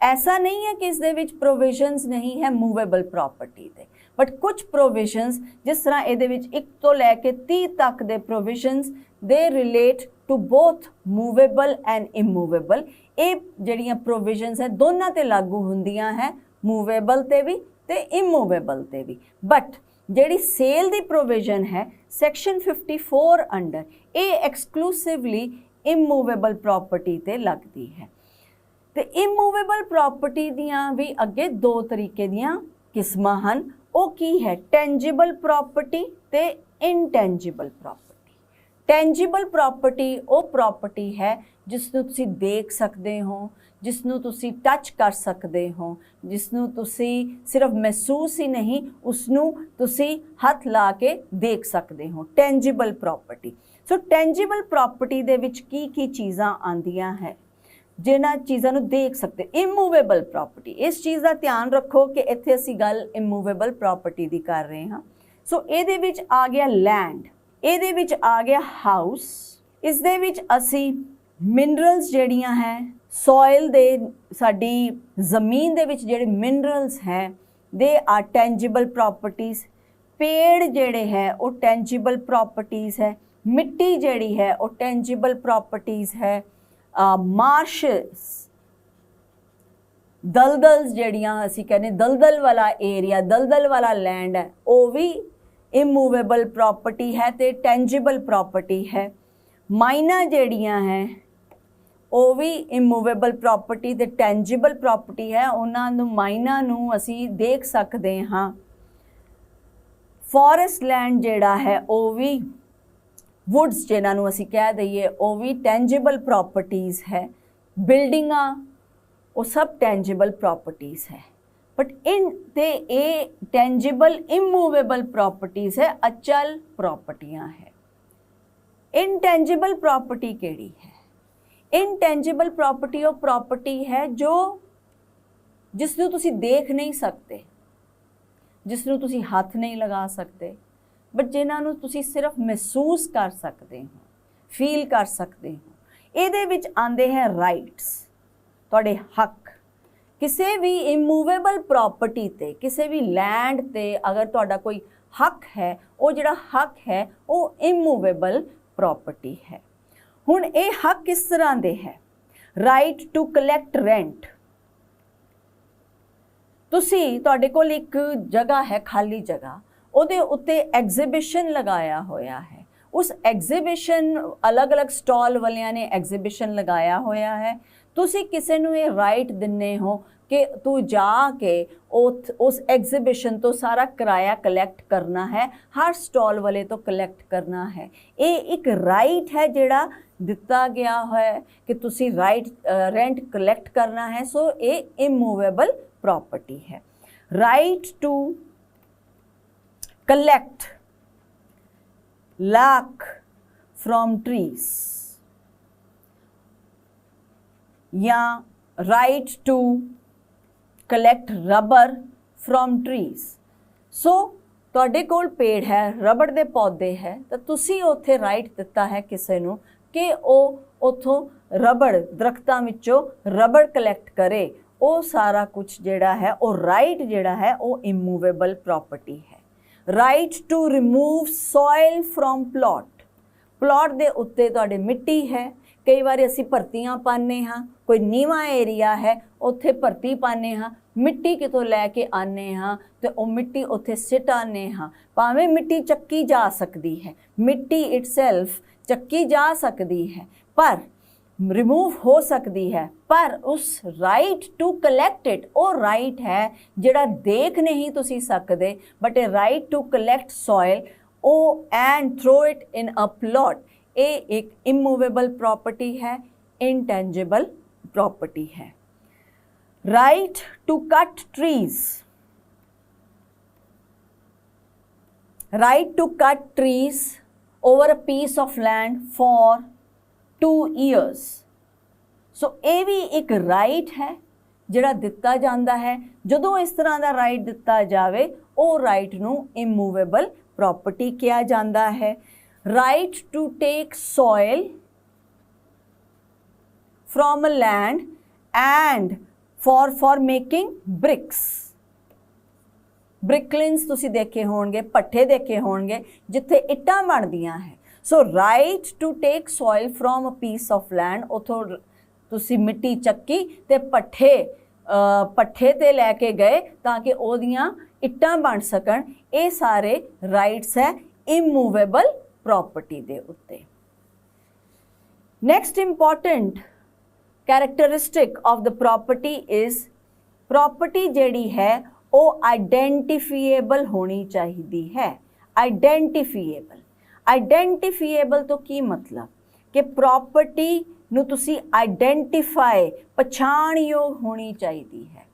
ऐसा नहीं है कि इस दे विच प्रोविजनस नहीं है मूवेबल प्रॉपर्टी दे, बट कुछ प्रोविजनस जिस तरह ये 1 तो लैके 30 तक दे provisions they relate to both movable and immovable. ये जिहड़ियां प्रोविजनस है दोनों ते लागू हुंदियां हैं, मूवेबल ते भी ते इमूवेबल ते भी। बट जिहड़ी सेल दी प्रोविजन है सैक्शन 54 अंडर, ये एक्सक्लूसिवली इमूवेबल प्रॉपर्टी ते लगदी है। ते इमूवेबल प्रॉपर्टी दियां भी अगे 2 तरीके दियां किस्मां हन। वो की है? टेंजिबल प्रॉपर्टी ते इनटेंजिबल प्रॉपर्टी। टेंजिबल प्रॉपर्टी वो प्रॉपर्टी है जिसनूं तुसी देख सकते हो, जिसनूं तुसी टच कर सकते हो, जिसनूं तुसी सिर्फ महसूस ही नहीं उसनूं तुसी हथ ला के देख सकते हो। Tangible property. So tangible property दे विच की चीज़ां आंदियां है जिन्हां चीज़ां नूं देख सकते। इमूवेबल प्रॉपर्टी, इस चीज़ का ध्यान रखो कि इत्थे असीं गल इमूवेबल प्रॉपर्टी दी कर रहे हाँ। सो इहदे विच आ गया लैंड, इहदे विच आ गया हाउस, इस दे विच असीं मिनरल्स जिहड़ियां हैं सॉइल दे, साडी ज़मीन दे विच जिहड़े मिनरल्स हैं दे आर टेंजिबल प्रॉपर्टीज़। पेड़ जिहड़े है वो टेंजिबल प्रॉपर्टीज़ है। मिट्टी जिहड़ी है वो टेंजिबल प्रॉपर्टीज़ है। मार्शस, दलदल्स जिहड़ियां असीं कहने दलदल वाला एरिया, दलदल वाला लैंड है, वो भी इमूवेबल प्रॉपर्टी है ते टेंजिबल प्रॉपर्टी है। माइना जिहड़ियां हैं वो भी इमूवेबल प्रॉपर्टी ते टेंजिबल प्रॉपर्टी है। उन्हां नूं माइना नूं असीं देख सकते हाँ। फॉरेस्ट लैंड जिहड़ा है वो भी, वुड्स जिन्हां नूं असीं कह दईए वो भी टेंजिबल प्रॉपर्टीज़ है। बिल्डिंगां वो सब टेंजिबल प्रॉपर्टीज़ है। बट इन ते ये टेंजिबल इमूवेबल प्रॉपर्टीज़ है, अचल प्रॉपर्टियां है। इनटेंजिबल प्रॉपर्टी केड़ी है? इनटेंजिबल प्रॉपर्टी वो प्रॉपर्टी है जो जिसनूं तुसी देख नहीं सकते, जिसनूं तुसी हाथ नहीं लगा सकते, बट जिन्हां तुसी सिर्फ महसूस कर सकते हो, फील कर सकते हो। ਇਹਦੇ ਵਿੱਚ आंदे हैं राइट्स, ਤੁਹਾਡੇ हक। किसी भी इमूवेबल प्रॉपर्टी ते, किसी भी लैंड ते अगर ਤੁਹਾਡਾ कोई हक है, वो ਜਿਹੜਾ हक है वो इमूवेबल प्रॉपर्टी है। हुण ਇਹ हक किस तरह ਦੇ है? Right to collect rent. तुसी ਤੁਹਾਡੇ ਕੋਲ एक जगह है, खाली जगह, ਉਹਦੇ ਉੱਤੇ ਐਗਜ਼ੀਬਿਸ਼ਨ ਲਗਾਇਆ ਹੋਇਆ ਹੈ। उस एग्जीबिशन अलग अलग स्टॉल वालियां ने एग्जीबिशन लगाया होया है। तुसी किसी नूं ये राइट दिन्ने हो कि तू जाके उस एग्जीबिशन तो सारा किराया कलैक्ट करना है, हर स्टॉल वाले तो कलैक्ट करना है। ये एक राइट है जिहड़ा दिता गया है कि तुसी राइट रेंट कलैक्ट करना है। सो ये इमूवेबल प्रॉपर्टी है। Right to collect lac from trees या right to collect rubber from trees. So तुहाडे कोल पेड़ है, रबड़ दे पौधे है, तो तुसी उत्थे राइट दिता है किसी नूं कि वो उत्थों रबड़ दरख्तां विचों रबड़ कलैक्ट करे। वो सारा कुछ जिहड़ा है वो राइट जिहड़ा है वो इमूवेबल प्रॉपर्टी है। Right to remove soil from plot. Plot दे उत्ते तुहाडे मिट्टी है, कई बार असीं भरतियां पाने हाँ, कोई नीवा एरिया है उत्थे भरती पाने हाँ, मिट्टी कितों लैके आने हाँ तो वो मिट्टी उत्थे सिट आने हाँ। भावें मिट्टी चक्की जा सकती है, मिट्टी इटसेल्फ चक्की जा सकती है, पर रिमूव हो सकती है, पर उस राइट टू कलैक्ट इट वो राइट है जिहड़ा देख नहीं तुसी सकदे, but a right to collect soil ओ and throw it in a plot. ये एक इमूवेबल प्रॉपर्टी है, इनटेंजिबल प्रॉपर्टी है। Right to cut trees. Right to cut trees over a piece of land for 2 years। So ये भी एक right है जिहड़ा दिता जाता है। जदों इस तरह का राइट दिता जाए वो राइट नूं इमूवेबल प्रॉपर्टी कहा जाता है। Right to take soil from a land and for making bricks. Brick kilns तुसी देखे होंगे, पट्ठे देखे होंगे जिथे इट्टां बनदियां है। So right to take soil from a piece of land, उथों तुसी मिट्टी चक्की ते पट्ठे ते लैके गए ताकि ओदियां इट्टां बन सकन। ये सारे राइट्स है इमूवेबल प्रॉपर्टी दे उत्ते। Next important characteristic of the property is property जिहड़ी है वो आइडेंटिफिएबल होनी चाहिए है। आइडेंटिफिएबल, आइडेंटिफिएबल तो की मतलब कि प्रॉपर्टी नूं तुसी आइडेंटिफाई पछाण योग होनी चाहिए है।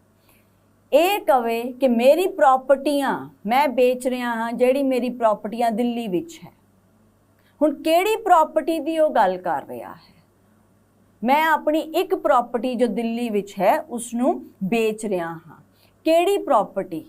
ये कवे कि मेरी प्रॉपर्टियां मैं बेच रहा हाँ, जिहड़ी मेरी प्रॉपर्टियां दिल्ली विच है। हुण किहड़ी प्रॉपर्टी दी वो गल कर रहा है? मैं अपनी एक प्रॉपर्टी जो दिल्ली विच है उसनूं बेच रहा हाँ। किहड़ी प्रॉपर्टी?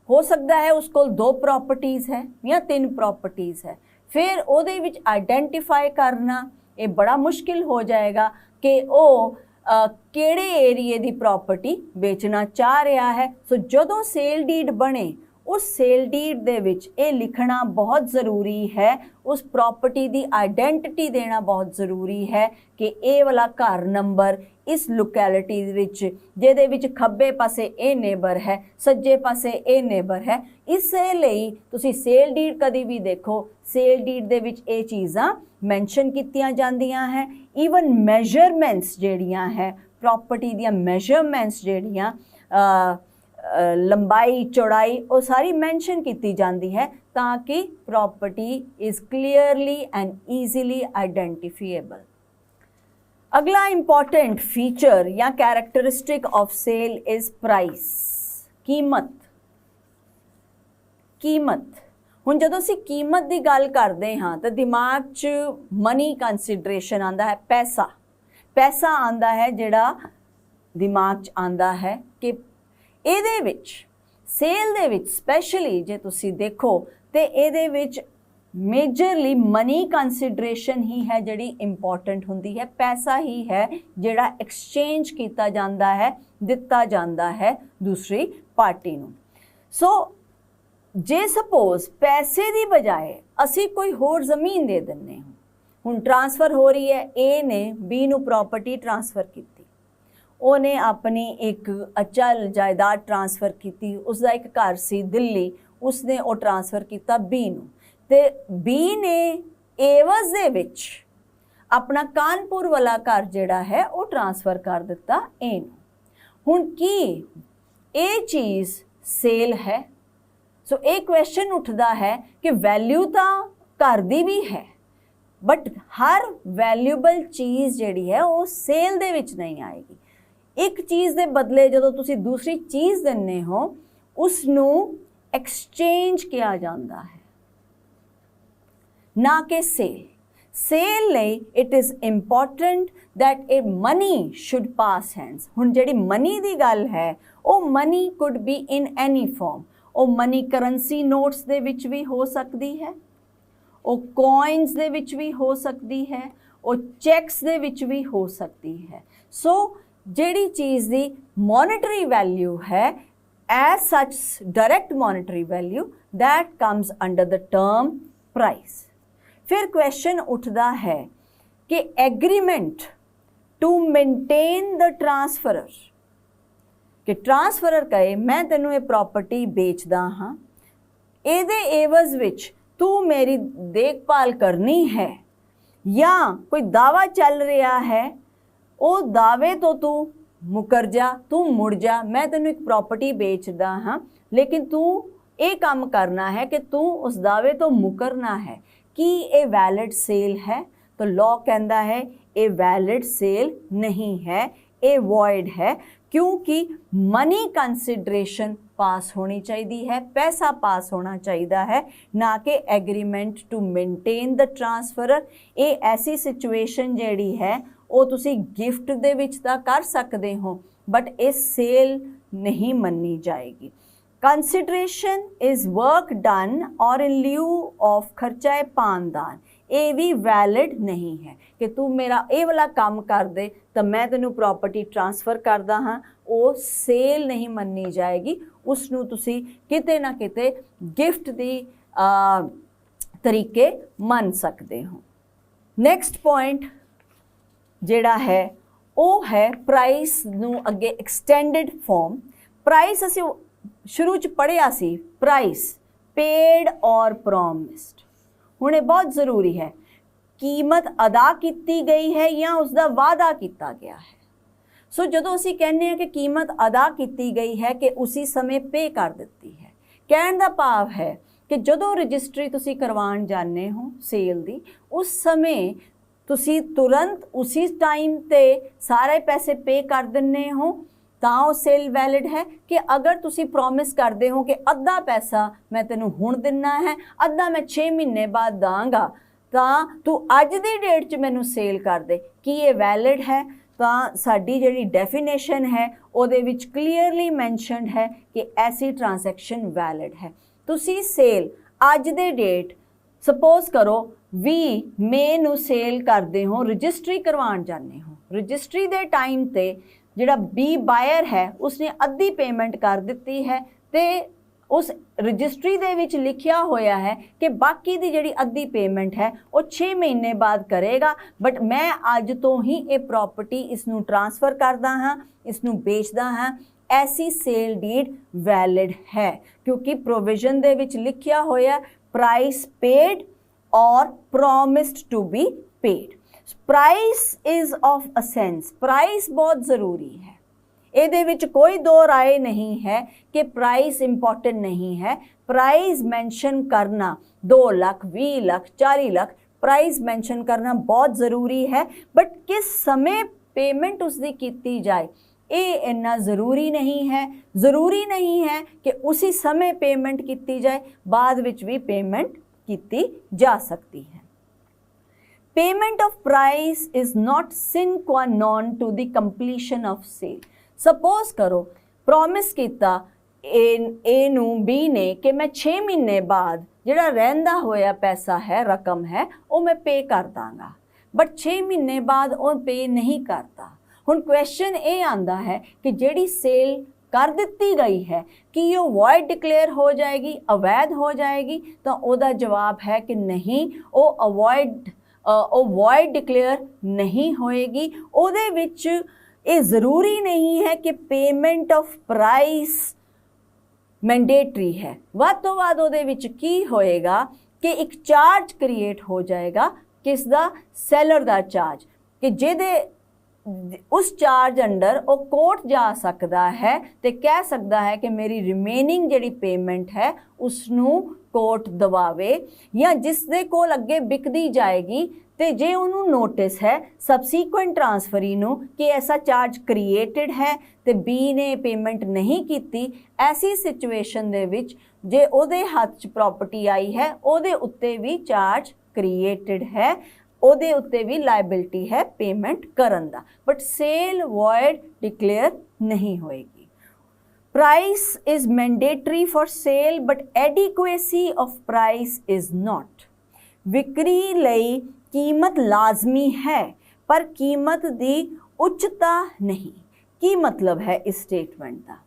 हो सकता है उस कोल 2 प्रॉपर्टीज़ है या 3 प्रॉपर्टीज़ है। फिर उहदे विच आइडेंटिफाई करना ये बड़ा मुश्किल हो जाएगा कि वो किहड़े एरिए दी प्रॉपर्टी बेचना चाह रहा है। सो जदों सेल डीड बने उस सेल डीड दे विच ये लिखना बहुत ज़रूरी है, उस प्रॉपर्टी दी आइडेंटिटी देना बहुत ज़रूरी है कि ये वाला घर नंबर इस लोकैलिटी विच जिहदे विच खब्बे पासे ये नेबर है, सज्जे पासे ये नेबर है। इस लई तुसी सेल डीड कदी भी देखो, सेल डीड दे विच ये चीज़ां मैंशन कीतियां जांदियां हैं। ईवन मैजरमेंट्स जिहड़ियां है प्रॉपर्टी दियां, मैजरमेंट्स जिहड़ियां लंबाई चौड़ाई वो सारी मैंशन की जाती है ताकि property is clearly and easily identifiable. अगला इंपॉर्टेंट फीचर या characteristic of sale is price, कीमत। कीमत, ਹੁਣ ਜਦੋਂ ਅਸੀਂ ਕੀਮਤ ਦੀ ਗੱਲ ਕਰਦੇ ਹਾਂ ਤਾਂ ਦਿਮਾਗ 'ਚ ਮਨੀ ਕੰਸੀਡਰੇਸ਼ਨ ਆਉਂਦਾ ਹੈ, ਪੈਸਾ। ਪੈਸਾ ਆਉਂਦਾ ਹੈ ਜਿਹੜਾ ਦਿਮਾਗ 'ਚ ਆਉਂਦਾ ਹੈ ਕਿ ਇਹਦੇ ਵਿੱਚ ਸੇਲ ਦੇ ਵਿੱਚ ਸਪੈਸ਼ਲੀ ਜੇ ਤੁਸੀਂ ਦੇਖੋ ਤੇ ਇਹਦੇ ਵਿੱਚ ਮੇਜਰਲੀ ਮਨੀ ਕੰਸੀਡਰੇਸ਼ਨ ਹੀ ਹੈ ਜਿਹੜੀ ਇੰਪੋਰਟੈਂਟ ਹੁੰਦੀ ਹੈ। ਪੈਸਾ ਹੀ ਹੈ ਜਿਹੜਾ ਐਕਸਚੇਂਜ ਕੀਤਾ ਜਾਂਦਾ ਹੈ, ਦਿੱਤਾ ਜਾਂਦਾ ਹੈ ਦੂਸਰੀ ਪਾਰਟੀ ਨੂੰ। ਸੋ ਜੇ ਸਪੋਜ਼ ਪੈਸੇ ਦੀ ਬਜਾਏ ਅਸੀਂ ਕੋਈ ਹੋਰ ਜ਼ਮੀਨ ਦੇ ਦਿੰਦੇ ਹਾਂ, ਹੁਣ ਟ੍ਰਾਂਸਫਰ ਹੋ ਰਹੀ ਹੈ, ਏ ਨੇ ਬੀ ਨੂੰ ਪ੍ਰੋਪਰਟੀ ਟ੍ਰਾਂਸਫਰ ਕੀਤੀ, ਉਹਨੇ ਆਪਣੀ ਇੱਕ ਅਚਲ ਜਾਇਦਾਦ ਟ੍ਰਾਂਸਫਰ ਕੀਤੀ, ਉਸਦਾ ਇੱਕ ਘਰ ਸੀ ਦਿੱਲੀ, ਉਸਨੇ ਉਹ ਟ੍ਰਾਂਸਫਰ ਕੀਤਾ ਬੀ ਨੂੰ, ਤੇ ਬੀ ਨੇ ਏਵਜ਼ ਦੇ ਵਿੱਚ ਆਪਣਾ ਕਾਨਪੁਰ ਵਾਲਾ ਘਰ ਜਿਹੜਾ ਹੈ ਉਹ ਟ੍ਰਾਂਸਫਰ ਕਰ ਦਿੱਤਾ ਏ ਨੂੰ। ਹੁਣ ਕੀ ਇਹ ਚੀਜ਼ ਸੇਲ ਹੈ? ਸੋ ਇਹ ਕੁਐਸਚਨ ਉੱਠਦਾ ਹੈ ਕਿ ਵੈਲਿਊ ਤਾਂ ਘਰ ਦੀ ਵੀ ਹੈ, ਬਟ ਹਰ ਵੈਲਿਊਬਲ ਚੀਜ਼ ਜਿਹੜੀ ਹੈ ਉਹ ਸੇਲ ਦੇ ਵਿੱਚ ਨਹੀਂ ਆਏਗੀ। ਇੱਕ ਚੀਜ਼ ਦੇ ਬਦਲੇ ਜਦੋਂ ਤੁਸੀਂ ਦੂਸਰੀ ਚੀਜ਼ ਦਿੰਦੇ ਹੋ ਉਸ ਨੂੰ ਐਕਸਚੇਂਜ ਕਿਹਾ ਜਾਂਦਾ ਹੈ, ਨਾ ਕਿ ਸੇਲ। ਸੇਲ ਲਈ it is important that a money should pass hands। ਹੁਣ ਜਿਹੜੀ ਮਨੀ ਦੀ ਗੱਲ ਹੈ ਉਹ money could be in any form। ਉਹ ਮਨੀ ਕਰੰਸੀ ਨੋਟਸ ਦੇ ਵਿੱਚ ਵੀ ਹੋ ਸਕਦੀ ਹੈ, ਉਹ ਕੋਇਨਸ ਦੇ ਵਿੱਚ ਵੀ ਹੋ ਸਕਦੀ ਹੈ, ਉਹ ਚੈਕਸ ਦੇ ਵਿੱਚ ਵੀ ਹੋ ਸਕਦੀ ਹੈ। ਸੋ ਜਿਹੜੀ ਚੀਜ਼ ਦੀ ਮੋਨੇਟਰੀ ਵੈਲਿਊ ਹੈ as such direct monetary value that comes under the term price। ਫਿਰ ਕੁਐਸਚਨ ਉੱਠਦਾ ਹੈ ਕਿ ਐਗਰੀਮੈਂਟ ਟੂ ਮੇਨਟੇਨ ਦ ਟ੍ਰਾਂਸਫਰਰ, ਕਿ ਟ੍ਰਾਂਸਫਰਰ ਕਹੇ ਮੈਂ ਤੈਨੂੰ ਇਹ ਪ੍ਰਾਪਰਟੀ ਵੇਚਦਾ ਹਾਂ, ਇਹਦੇ ਏਵਜ਼ ਵਿੱਚ ਤੂੰ ਮੇਰੀ ਦੇਖਭਾਲ ਕਰਨੀ ਹੈ, ਜਾਂ ਕੋਈ ਦਾਵਾ ਚੱਲ ਰਿਹਾ ਹੈ ਉਹ ਦਾਅਵੇ ਤੋਂ ਤੂੰ ਮੁਕਰ ਜਾ, ਤੂੰ ਮੁੜ ਜਾ, ਮੈਂ ਤੈਨੂੰ ਇੱਕ ਪ੍ਰਾਪਰਟੀ ਵੇਚਦਾ ਹਾਂ ਲੇਕਿਨ ਤੂੰ ਇਹ ਕੰਮ ਕਰਨਾ ਹੈ ਕਿ ਤੂੰ ਉਸ ਦਾਅਵੇ ਤੋਂ ਮੁਕਰਨਾ ਹੈ। ਕੀ ਇਹ ਵੈਲਿਡ ਸੇਲ ਹੈ? ਤਾਂ ਲਾਅ ਕਹਿੰਦਾ ਹੈ ਇਹ ਵੈਲਿਡ ਸੇਲ ਨਹੀਂ ਹੈ, ਇਹ ਵॉइड है, क्योंकि मनी कंसिडरेशन पास होनी चाहिए है, पैसा पास होना चाहिए है, ना कि agreement to maintain the transferor. ये ऐसी सिचुएशन जिहड़ी है वो तुसी गिफ्ट दे विच तां कर सकते हो बट ये सेल नहीं मन्नी जाएगी। कंसिडरेशन इज वर्क डन और इन लिeu ऑफ खर्चा पानदान, ये भी वैलिड नहीं है कि तू मेरा ये वाला काम कर दे तो मैं तेनू प्रॉपर्टी ट्रांसफर करदा हाँ, वो सेल नहीं मन्नी जाएगी। उसनू तुसी किते ना किते गिफ्ट दी तरीके मन सकते हो। नैक्सट पॉइंट जिहड़ा है वो है प्राइस नू अगे एक्सटेंडेड फॉर्म। प्राइस असी शुरू च पढ़िया सी, प्राइस पेड और प्रॉमिस्ड। हुणे बहुत ज़रूरी है, कीमत अदा की गई है या उसका वादा किया गया है। सो जदों असी कहने हैं कि कीमत अदा की गई है कि उसी समय पे कर दी है, कहने का भाव है कि जदों रजिस्ट्री तुसी करवाण जाने हो सेल दी, उस समय तुसी तुरंत उसी टाइम ते सारे पैसे पे कर दिन्ने हो तां सेल वैलिड है। कि अगर तुसी प्रॉमिस करते हो कि अद्धा पैसा मैं तेनू हुण दिना है, अद्धा मैं 6 महीने बाद दांगा, तां तू अज दी डेट च मैनू सेल कर दे, कि ये वैलिड है? तां साडी जिहड़ी डेफिनेशन है उहदे विच क्लीयरली मैंशनड है कि ऐसी ट्रांसैक्शन वैलिड है। तुसी सेल अज दे डेट सपोज करो 20 मई नू सेल करते हो, रजिस्ट्री करवाण जाने हो, रजिस्ट्री दे टाइम ते जिहड़ा बी बायर है उसने अद्धी पेमेंट कर दी है ते उस रजिस्ट्री दे विच लिखिया होया है कि बाकी दी जिहड़ी अद्धी पेमेंट है वो 6 महीने बाद करेगा, बट मैं अज तो ही ये प्रॉपर्टी इसनू ट्रांसफर करदा हाँ, इसनू बेचदा हाँ। ऐसी सेल डीड वैलिड है क्योंकि प्रोविजन दे विच लिखिया होया प्राइस पेड और promised to be paid. Price is of essence, price बहुत ज़रूरी है, ਇਹਦੇ ਵਿੱਚ कोई दो राय नहीं है कि प्राइस इंपॉर्टेंट नहीं है। प्राइस मेंशन करना 2 लाख 20 लाख 40 लाख प्राइस मेंशन करना बहुत ज़रूरी है, बट किस समय पेमेंट उसकी कीती जाए ये इन्ना ज़रूरी नहीं है। ज़रूरी नहीं है कि उसी समय पेमेंट की जाए, बाद विच भी पेमेंट की जा सकती है। Payment of price is not sine qua non to the completion of sale. Suppose करो प्रॉमिस किया ए नू बी ने कि मैं 6 महीने बाद जिहड़ा रहिंदा होया पैसा है, रकम है, वो मैं पे कर दांगा, बट 6 महीने बाद वो पे नहीं करता। हुण क्वेश्चन ये आंदा है कि जिहड़ी सेल कर दिती गई है कि ये वॉइड डिक्लेयर हो जाएगी, अवैध हो जाएगी? तो उसका जवाब है कि नहीं, वो वॉइड डिक्लेयर नहीं होएगी। उहदे विच ये ज़रूरी नहीं है कि पेमेंट ऑफ प्राइस मैंडेटरी है। वध तो वध उहदे विच की होएगा कि एक चार्ज क्रिएट हो जाएगा, किसदा? सैलर दा चार्ज, कि जिहदे उस चार्ज अंडर वो कोर्ट जा सकता है तो कह सकता है कि मेरी रिमेनिंग जिहड़ी पेमेंट है उसनू कोर्ट दवावे, या जिस दे कोल अगे बिकदी जाएगी तो जे उन्होंने नोटिस है सबसीक्वेंट ट्रांसफरी नू कि ऐसा चार्ज क्रिएटेड है तो बी ने पेमेंट नहीं की, ऐसी सिचुएशन दे विच जे उहदे हथ च प्रॉपर्टी आई है उहदे उत्ते भी चार्ज क्रिएटेड है, उहदे उत्ते भी लाइबिलिटी है पेमेंट करन दा, बट सेल वॉइड डिक्लेयर नहीं होएगी। Price is mandatory for sale but adequacy of price is not. विक्री लई कीमत लाजमी है पर कीमत दी उच्चता नहीं। की मतलब है इस स्टेटमेंट का?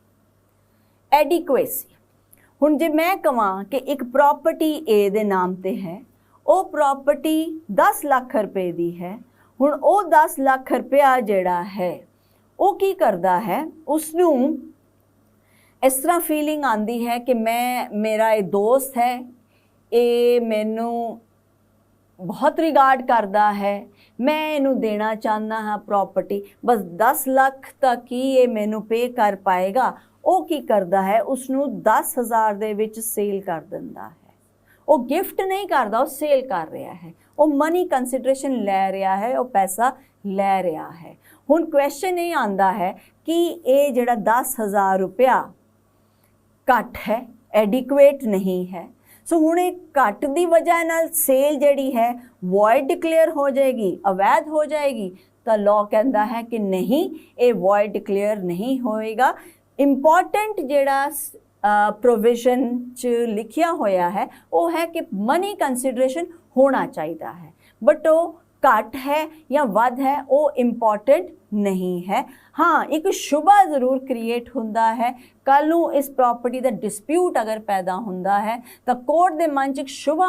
एडिक्वेसी, हुण जे मैं कहां कि एक प्रॉपर्टी ए दे नाम ते है, वो प्रॉपर्टी 10 लाख रुपए दी है, हुण वो 10 लाख रुपया जिहड़ा है वो की करदा है, उसनू इस तरह फीलिंग आंदी है कि मेरा ये दोस्त है, ये मैनू बहुत रिगार्ड करता है, मैं इनू देना चाहता हाँ प्रॉपर्टी, बस 10 लाख तक ही ये मैनू पे कर पाएगा। वो की करता है, उसनू 10,000 दे विच सेल कर दिंदा है। वो गिफ्ट नहीं करता, वो सेल कर रहा है, वो मनी कंसिडरेशन लै रहा है, वो पैसा लै रहा है। हुण क्वेश्चन ये आंदा है कि ये जिहड़ा 10,000 रुपया घट है, एडिक्वेट नहीं है, सो हुण ये घट की वजह नाल सेल जिहड़ी है वॉइड डिक्लेयर हो जाएगी, अवैध हो जाएगी। तो लॉ कहता है कि नहीं, ये वॉइड डिक्लेयर नहीं होएगा। इंपॉर्टेंट जिहड़ा प्रोविजन च लिखिया होया है वो है कि मनी कंसिडरेशन होना चाहिए है, बट वो घट है या वध है वो इंपॉर्टेंट नहीं है। हाँ, एक शुबा जरूर क्रिएट हुंदा है। कल नूं इस प्रॉपर्टी का डिस्प्यूट अगर पैदा हुंदा है तो कोर्ट के मन च एक शुबा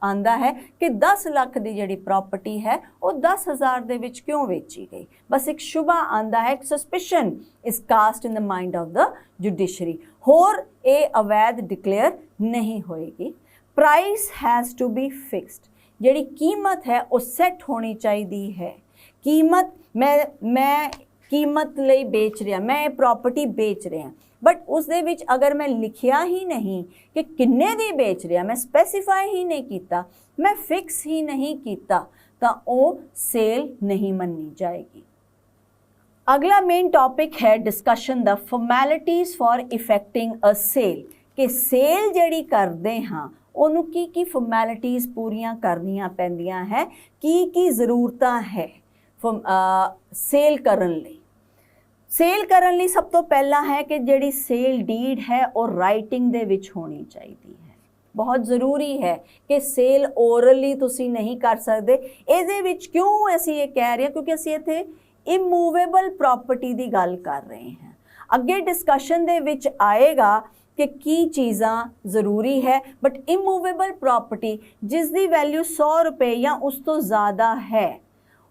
आंदा है कि 10 लाख की जिहड़ी प्रॉपर्टी है वो 10,000 दे विच क्यों बेची गई। बस एक शुबा आंदा है, एक suspicion is cast in the mind of the judiciary. होर ये अवैध डिक्लेयर नहीं होएगी। Price has to be fixed, जिहड़ी कीमत है वो सैट होनी चाहिए है। कीमत मैं कीमत लई बेच रहा, मैं प्रॉपर्टी बेच रहा, बट उस दे विच अगर मैं लिखिया ही नहीं कि किन्ने दी बेच रहा, मैं स्पेसीफाई ही नहीं किया, मैं फिक्स ही नहीं किया, तो वो सेल नहीं मन्नी जाएगी। अगला मेन टॉपिक है discussion the formalities for effecting a sale, कि सेल जिहड़ी करदे हाँ उन्हों की फॉर्मैलिटीज़ पूरियां करनियां पैंदियां है, की ज़रूरतां है सेल करन लई। सेल करन लई सब तो पहला है कि जिहड़ी सेल डीड है और राइटिंग दे विच होनी चाहिए है। बहुत ज़रूरी है कि सेल ओरली तुसी नहीं कर सकते। इहदे विच क्यों असीं ये कह रहे हैं? क्योंकि असीं इत्थे इमूवेबल प्रॉपर्टी की गल कर रहे हैं। अगे डिस्कशन दे विच आएगा कि की चीज़ां ज़रूरी है, बट इमूवेबल प्रॉपर्टी जिसकी वैल्यू 100 रुपये या उस तो ज़्यादा है,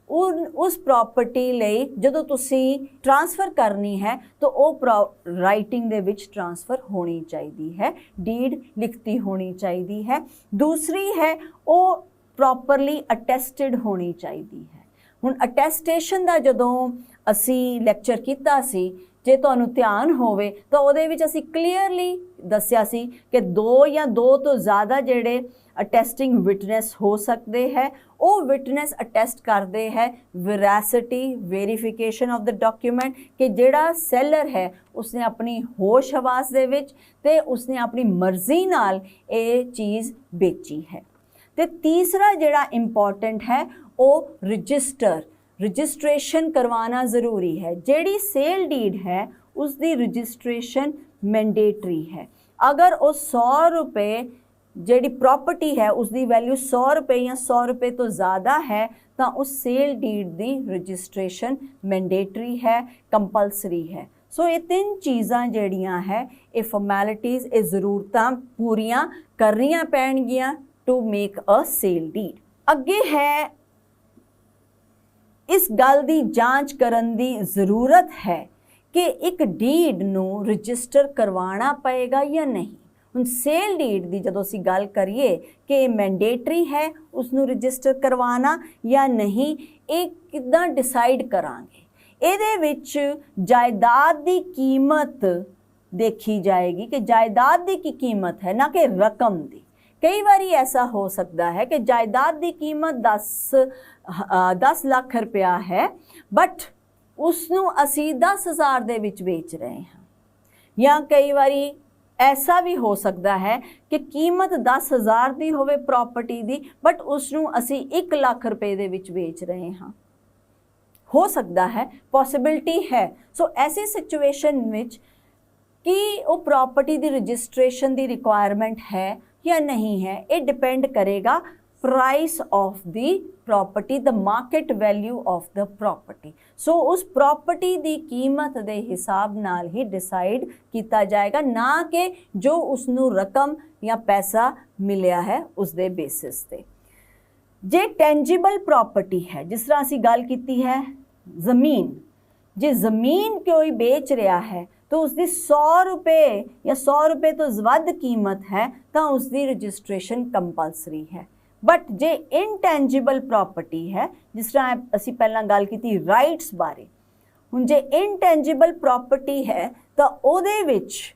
उस प्रॉपर्टी लई जदों तुसी ट्रांसफ़र करनी है तो वो राइटिंग दे विच ट्रांसफ़र होनी चाहिए है, डीड लिखती होनी चाहिए है। दूसरी है वो प्रॉपरली अटैस्टेड होनी चाहिए है। हुण अटैस्टेशन का जदों असी लैक्चर किया सी ਜੇ ਤੁਹਾਨੂੰ ਧਿਆਨ ਹੋਵੇ ਤਾਂ ਉਹਦੇ ਵਿੱਚ ਅਸੀਂ ਕਲੀਅਰਲੀ ਦੱਸਿਆ ਸੀ ਕਿ 2 ਜਾਂ 2 ਤੋਂ ਜ਼ਿਆਦਾ ਜਿਹੜੇ ਅਟੈਸਟਿੰਗ ਵਿਟਨੈਸ ਹੋ ਸਕਦੇ ਹੈ, ਉਹ ਵਿਟਨੈਸ ਅਟੈਸਟ ਕਰਦੇ ਹੈ ਵੈਰਾਸਿਟੀ ਵੈਰੀਫਿਕੇਸ਼ਨ ਆਫ ਦ ਡਾਕੂਮੈਂਟ, ਕਿ ਜਿਹੜਾ ਸੈਲਰ ਹੈ ਉਸਨੇ ਆਪਣੀ ਹੋਸ਼ ਹਵਾਸ ਦੇ ਵਿੱਚ ਤੇ ਉਸਨੇ ਆਪਣੀ ਮਰਜ਼ੀ ਨਾਲ ਇਹ ਚੀਜ਼ ਵੇਚੀ ਹੈ। ਤੇ ਤੀਸਰਾ ਜਿਹੜਾ ਇੰਪੋਰਟੈਂਟ ਹੈ ਉਹ ਰਜਿਸਟ੍ਰੇਸ਼ਨ ਕਰਵਾਉਣਾ ਜ਼ਰੂਰੀ ਹੈ। ਜਿਹੜੀ ਸੇਲ ਡੀਡ ਹੈ ਉਸ ਦੀ ਰਜਿਸਟ੍ਰੇਸ਼ਨ ਮੈਂਡੇਟਰੀ ਹੈ। ਅਗਰ ਉਹ 100 ਰੁਪਏ ਜਿਹੜੀ ਪ੍ਰੋਪਰਟੀ ਹੈ ਉਸ ਦੀ ਵੈਲਿਊ 100 ਰੁਪਏ ਜਾਂ 100 ਰੁਪਏ ਤੋਂ ਜ਼ਿਆਦਾ ਹੈ ਤਾਂ ਉਸ ਸੇਲ ਡੀਡ ਦੀ ਰਜਿਸਟ੍ਰੇਸ਼ਨ ਮੈਂਡੇਟਰੀ ਹੈ, ਕੰਪਲਸਰੀ ਹੈ। ਸੋ ਇਹ 3 ਚੀਜ਼ਾਂ ਜਿਹੜੀਆਂ ਹੈ ਇਹ ਫਾਰਮੈਲਿਟੀਜ਼, ਇਹ ਜ਼ਰੂਰਤਾਂ ਪੂਰੀਆਂ ਕਰਨੀਆਂ ਪੈਣਗੀਆਂ to make a sale deed. ਅੱਗੇ ਹੈ ਇਸ ਗੱਲ ਦੀ ਜਾਂਚ ਕਰਨ ਦੀ ਜ਼ਰੂਰਤ ਹੈ ਕਿ ਇੱਕ ਡੀਡ ਨੂੰ ਰਜਿਸਟਰ ਕਰਵਾਉਣਾ ਪਏਗਾ ਜਾਂ ਨਹੀਂ। ਹੁਣ ਸੇਲ ਡੀਡ ਦੀ ਜਦੋਂ ਅਸੀਂ ਗੱਲ ਕਰੀਏ ਕਿ ਇਹ ਮੈਂਡੇਟਰੀ ਹੈ ਉਸ ਨੂੰ ਰਜਿਸਟਰ ਕਰਵਾਉਣਾ ਜਾਂ ਨਹੀਂ, ਇਹ ਕਿੱਦਾਂ ਡਿਸਾਈਡ ਕਰਾਂਗੇ? ਇਹਦੇ ਵਿੱਚ ਜਾਇਦਾਦ ਦੀ ਕੀਮਤ ਦੇਖੀ ਜਾਏਗੀ ਕਿ ਜਾਇਦਾਦ ਦੀ ਕੀ ਕੀਮਤ ਹੈ, ਨਾ ਕਿ ਰਕਮ ਦੀ। ਕਈ ਵਾਰੀ ਐਸਾ ਹੋ ਸਕਦਾ ਹੈ ਕਿ ਜਾਇਦਾਦ ਦੀ ਕੀਮਤ 10 ਲੱਖ ਰੁਪਇਆ ਹੈ ਬਟ ਉਸ ਨੂੰ ਅਸੀਂ 10,000 ਦੇ ਵਿੱਚ ਵੇਚ ਰਹੇ ਹਾਂ, ਜਾਂ ਕਈ ਵਾਰੀ ਐਸਾ ਵੀ ਹੋ ਸਕਦਾ ਹੈ ਕਿ ਕੀਮਤ 10,000 ਦੀ ਹੋਵੇ ਪ੍ਰਾਪਰਟੀ ਦੀ ਬਟ ਉਸ ਨੂੰ ਅਸੀਂ 1 ਲੱਖ ਰੁਪਏ ਦੇ ਵਿੱਚ ਵੇਚ ਰਹੇ ਹਾਂ। ਹੋ ਸਕਦਾ ਹੈ, ਪੋਸਿਬਿਲਿਟੀ ਹੈ। ਸੋ ਐਸੀ ਸਿਚੁਏਸ਼ਨ ਵਿੱਚ ਕੀ ਉਹ ਪ੍ਰਾਪਰਟੀ ਦੀ ਰਜਿਸਟ੍ਰੇਸ਼ਨ ਦੀ ਰਿਕੁਆਇਰਮੈਂਟ ਹੈ ਜਾਂ ਨਹੀਂ ਹੈ, ਇਹ ਡਿਪੈਂਡ ਕਰੇਗਾ ਪ੍ਰਾਈਸ ਆਫ ਦੀ property, the market value of the property. So ਉਸ ਪ੍ਰੋਪਰਟੀ ਦੀ ਕੀਮਤ ਦੇ ਹਿਸਾਬ ਨਾਲ ਹੀ ਡਿਸਾਈਡ ਕੀਤਾ ਜਾਏਗਾ, ਨਾ ਕਿ ਜੋ ਉਸ ਨੂੰ ਰਕਮ ਜਾਂ ਪੈਸਾ ਮਿਲਿਆ ਹੈ ਉਸ ਦੇ ਬੇਸਿਸ ਤੇ। ਜੇ ਟੈਂਜੀਬਲ ਪ੍ਰੋਪਰਟੀ ਹੈ, ਜਿਸ ਤਰ੍ਹਾਂ ਅਸੀਂ ਗੱਲ ਕੀਤੀ ਹੈ ਜ਼ਮੀਨ, ਜੇ ਜ਼ਮੀਨ ਕੋਈ ਵੇਚ ਰਿਹਾ ਹੈ तो उसकी 100 रुपये या 100 रुपये तो ਵੱਧ ਕੀਮਤ ਹੈ ਤਾਂ ਉਸ ਦੀ ਰਜਿਸਟ੍ਰੇਸ਼ਨ ਕੰਪਲਸਰੀ ਹੈ। ਬਟ ਜੇ ਇਨਟੈਂਜੀਬਲ ਪ੍ਰੋਪਰਟੀ ਹੈ, ਜਿਸ ਤਰ੍ਹਾਂ ਅਸੀਂ ਪਹਿਲਾਂ ਗੱਲ ਕੀਤੀ ਰਾਈਟਸ ਬਾਰੇ, ਹੁਣ ਜੇ ਇਨਟੈਂਜੀਬਲ ਪ੍ਰੋਪਰਟੀ ਹੈ ਤਾਂ ਉਹਦੇ ਵਿੱਚ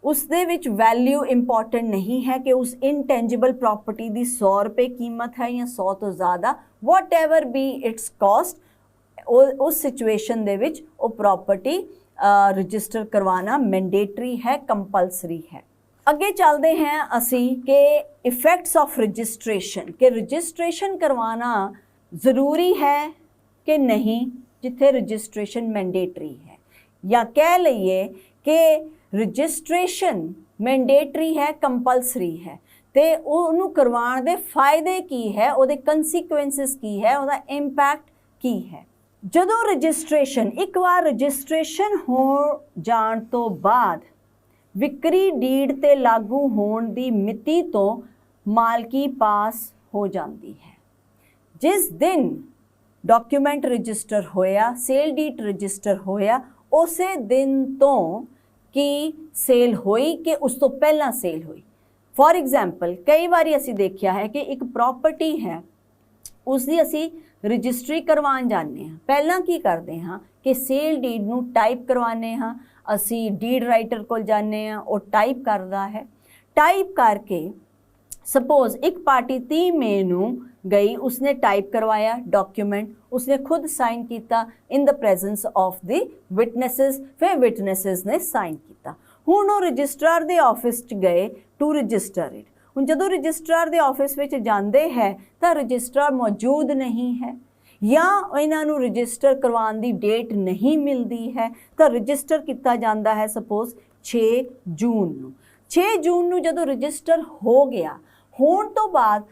ਉਸ ਦੇ ਵਿੱਚ ਵੈਲਿਊ ਇੰਪੋਰਟੈਂਟ ਨਹੀਂ ਹੈ ਕਿ ਉਸ ਇਨਟੈਂਜੀਬਲ ਪ੍ਰੋਪਰਟੀ ਦੀ 100 ਰੁਪਏ ਕੀਮਤ ਹੈ ਜਾਂ 100 ਤੋਂ ਜ਼ਿਆਦਾ, ਵਾਟ ਐਵਰ ਬੀ ਇਟਸ ਕਾਸਟ, ਉਸ ਸਿਚੁਏਸ਼ਨ ਦੇ ਵਿੱਚ ਉਹ ਪ੍ਰੋਪਰਟੀ रजिस्टर करवाना मैंडेटरी है, कंपलसरी है। अगे चलते हैं असी के इफेक्ट्स ऑफ रजिस्ट्रेशन, के रजिस्ट्रेशन करवाना ज़रूरी है कि नहीं जिथे रजिस्ट्रेशन मैंडेटरी है, या कह लीए कि रजिस्ट्रेशन मैंडेटरी है, कंपलसरी है, तो उन्होंने करवाने दे फायदे की है, उहदे कंसीक्वेंसिस की है, उहदा इंपैक्ट की है। ਜਦੋਂ ਰਜਿਸਟ੍ਰੇਸ਼ਨ ਇੱਕ ਵਾਰ ਰਜਿਸਟ੍ਰੇਸ਼ਨ ਹੋ ਜਾਣ ਤੋਂ ਬਾਅਦ ਵਿਕਰੀ ਡੀਡ ਤੇ ਲਾਗੂ ਹੋਣ ਦੀ ਮਿਤੀ ਤੋਂ ਮਾਲਕੀ ਪਾਸ ਹੋ ਜਾਂਦੀ ਹੈ। ਜਿਸ ਦਿਨ ਡਾਕੂਮੈਂਟ ਰਜਿਸਟਰ ਹੋਇਆ, ਸੇਲ ਡੀਡ ਰਜਿਸਟਰ ਹੋਇਆ, ਉਸੇ ਦਿਨ ਤੋਂ ਕੀ ਸੇਲ ਹੋਈ ਕਿ ਉਸ ਤੋਂ ਪਹਿਲਾਂ ਸੇਲ ਹੋਈ। ਫॉर एग्जांपल ਕਈ ਵਾਰੀ ਅਸੀਂ ਦੇਖਿਆ ਹੈ ਕਿ ਇੱਕ ਪ੍ਰਾਪਰਟੀ ਹੈ, ਉਸ ਦੀ ਅਸੀਂ ਰਜਿਸਟਰੀ ਕਰਵਾਉਣ ਜਾਂਦੇ ਹਾਂ। ਪਹਿਲਾਂ ਕੀ ਕਰਦੇ ਹਾਂ ਕਿ ਸੇਲ ਡੀਡ ਨੂੰ ਟਾਈਪ ਕਰਵਾਉਂਦੇ ਹਾਂ, ਅਸੀਂ ਡੀਡ ਰਾਈਟਰ ਕੋਲ ਜਾਂਦੇ ਹਾਂ, ਉਹ ਟਾਈਪ ਕਰਦਾ ਹੈ। ਟਾਈਪ ਕਰਕੇ ਸਪੋਜ਼ ਇੱਕ ਪਾਰਟੀ 30 ਮਈ ਨੂੰ ਗਈ, ਉਸਨੇ ਟਾਈਪ ਕਰਵਾਇਆ ਡਾਕੂਮੈਂਟ, ਉਸਨੇ ਖੁਦ ਸਾਈਨ ਕੀਤਾ ਇਨ ਦ ਪ੍ਰੈਜ਼ੈਂਸ ਆਫ ਦੀ ਵਿਟਨੈਸਿਸ, ਫਿਰ ਵਿਟਨੈਸਿਸ ਨੇ ਸਾਈਨ ਕੀਤਾ। ਹੁਣ ਉਹ ਰਜਿਸਟਰਾਰ ਦੇ ਆਫਿਸ 'ਚ ਗਏ ਟੂ ਰਜਿਸਟਰ ਇਟ। ਹੁਣ ਜਦੋਂ ਰਜਿਸਟਰਾਰ ਦੇ ਆਫਿਸ ਵਿੱਚ ਜਾਂਦੇ ਹੈ ਤਾਂ ਰਜਿਸਟਰਾਰ ਮੌਜੂਦ ਨਹੀਂ ਹੈ, ਜਾਂ ਇਹਨਾਂ ਨੂੰ ਰਜਿਸਟਰ ਕਰਵਾਉਣ ਦੀ ਡੇਟ ਨਹੀਂ ਮਿਲਦੀ ਹੈ, ਤਾਂ ਰਜਿਸਟਰ ਕੀਤਾ ਜਾਂਦਾ ਹੈ ਸਪੋਜ਼ 6 ਜੂਨ ਨੂੰ। 6 ਜੂਨ ਨੂੰ ਜਦੋਂ ਰਜਿਸਟਰ ਹੋ ਗਿਆ, ਹੋਣ ਤੋਂ ਬਾਅਦ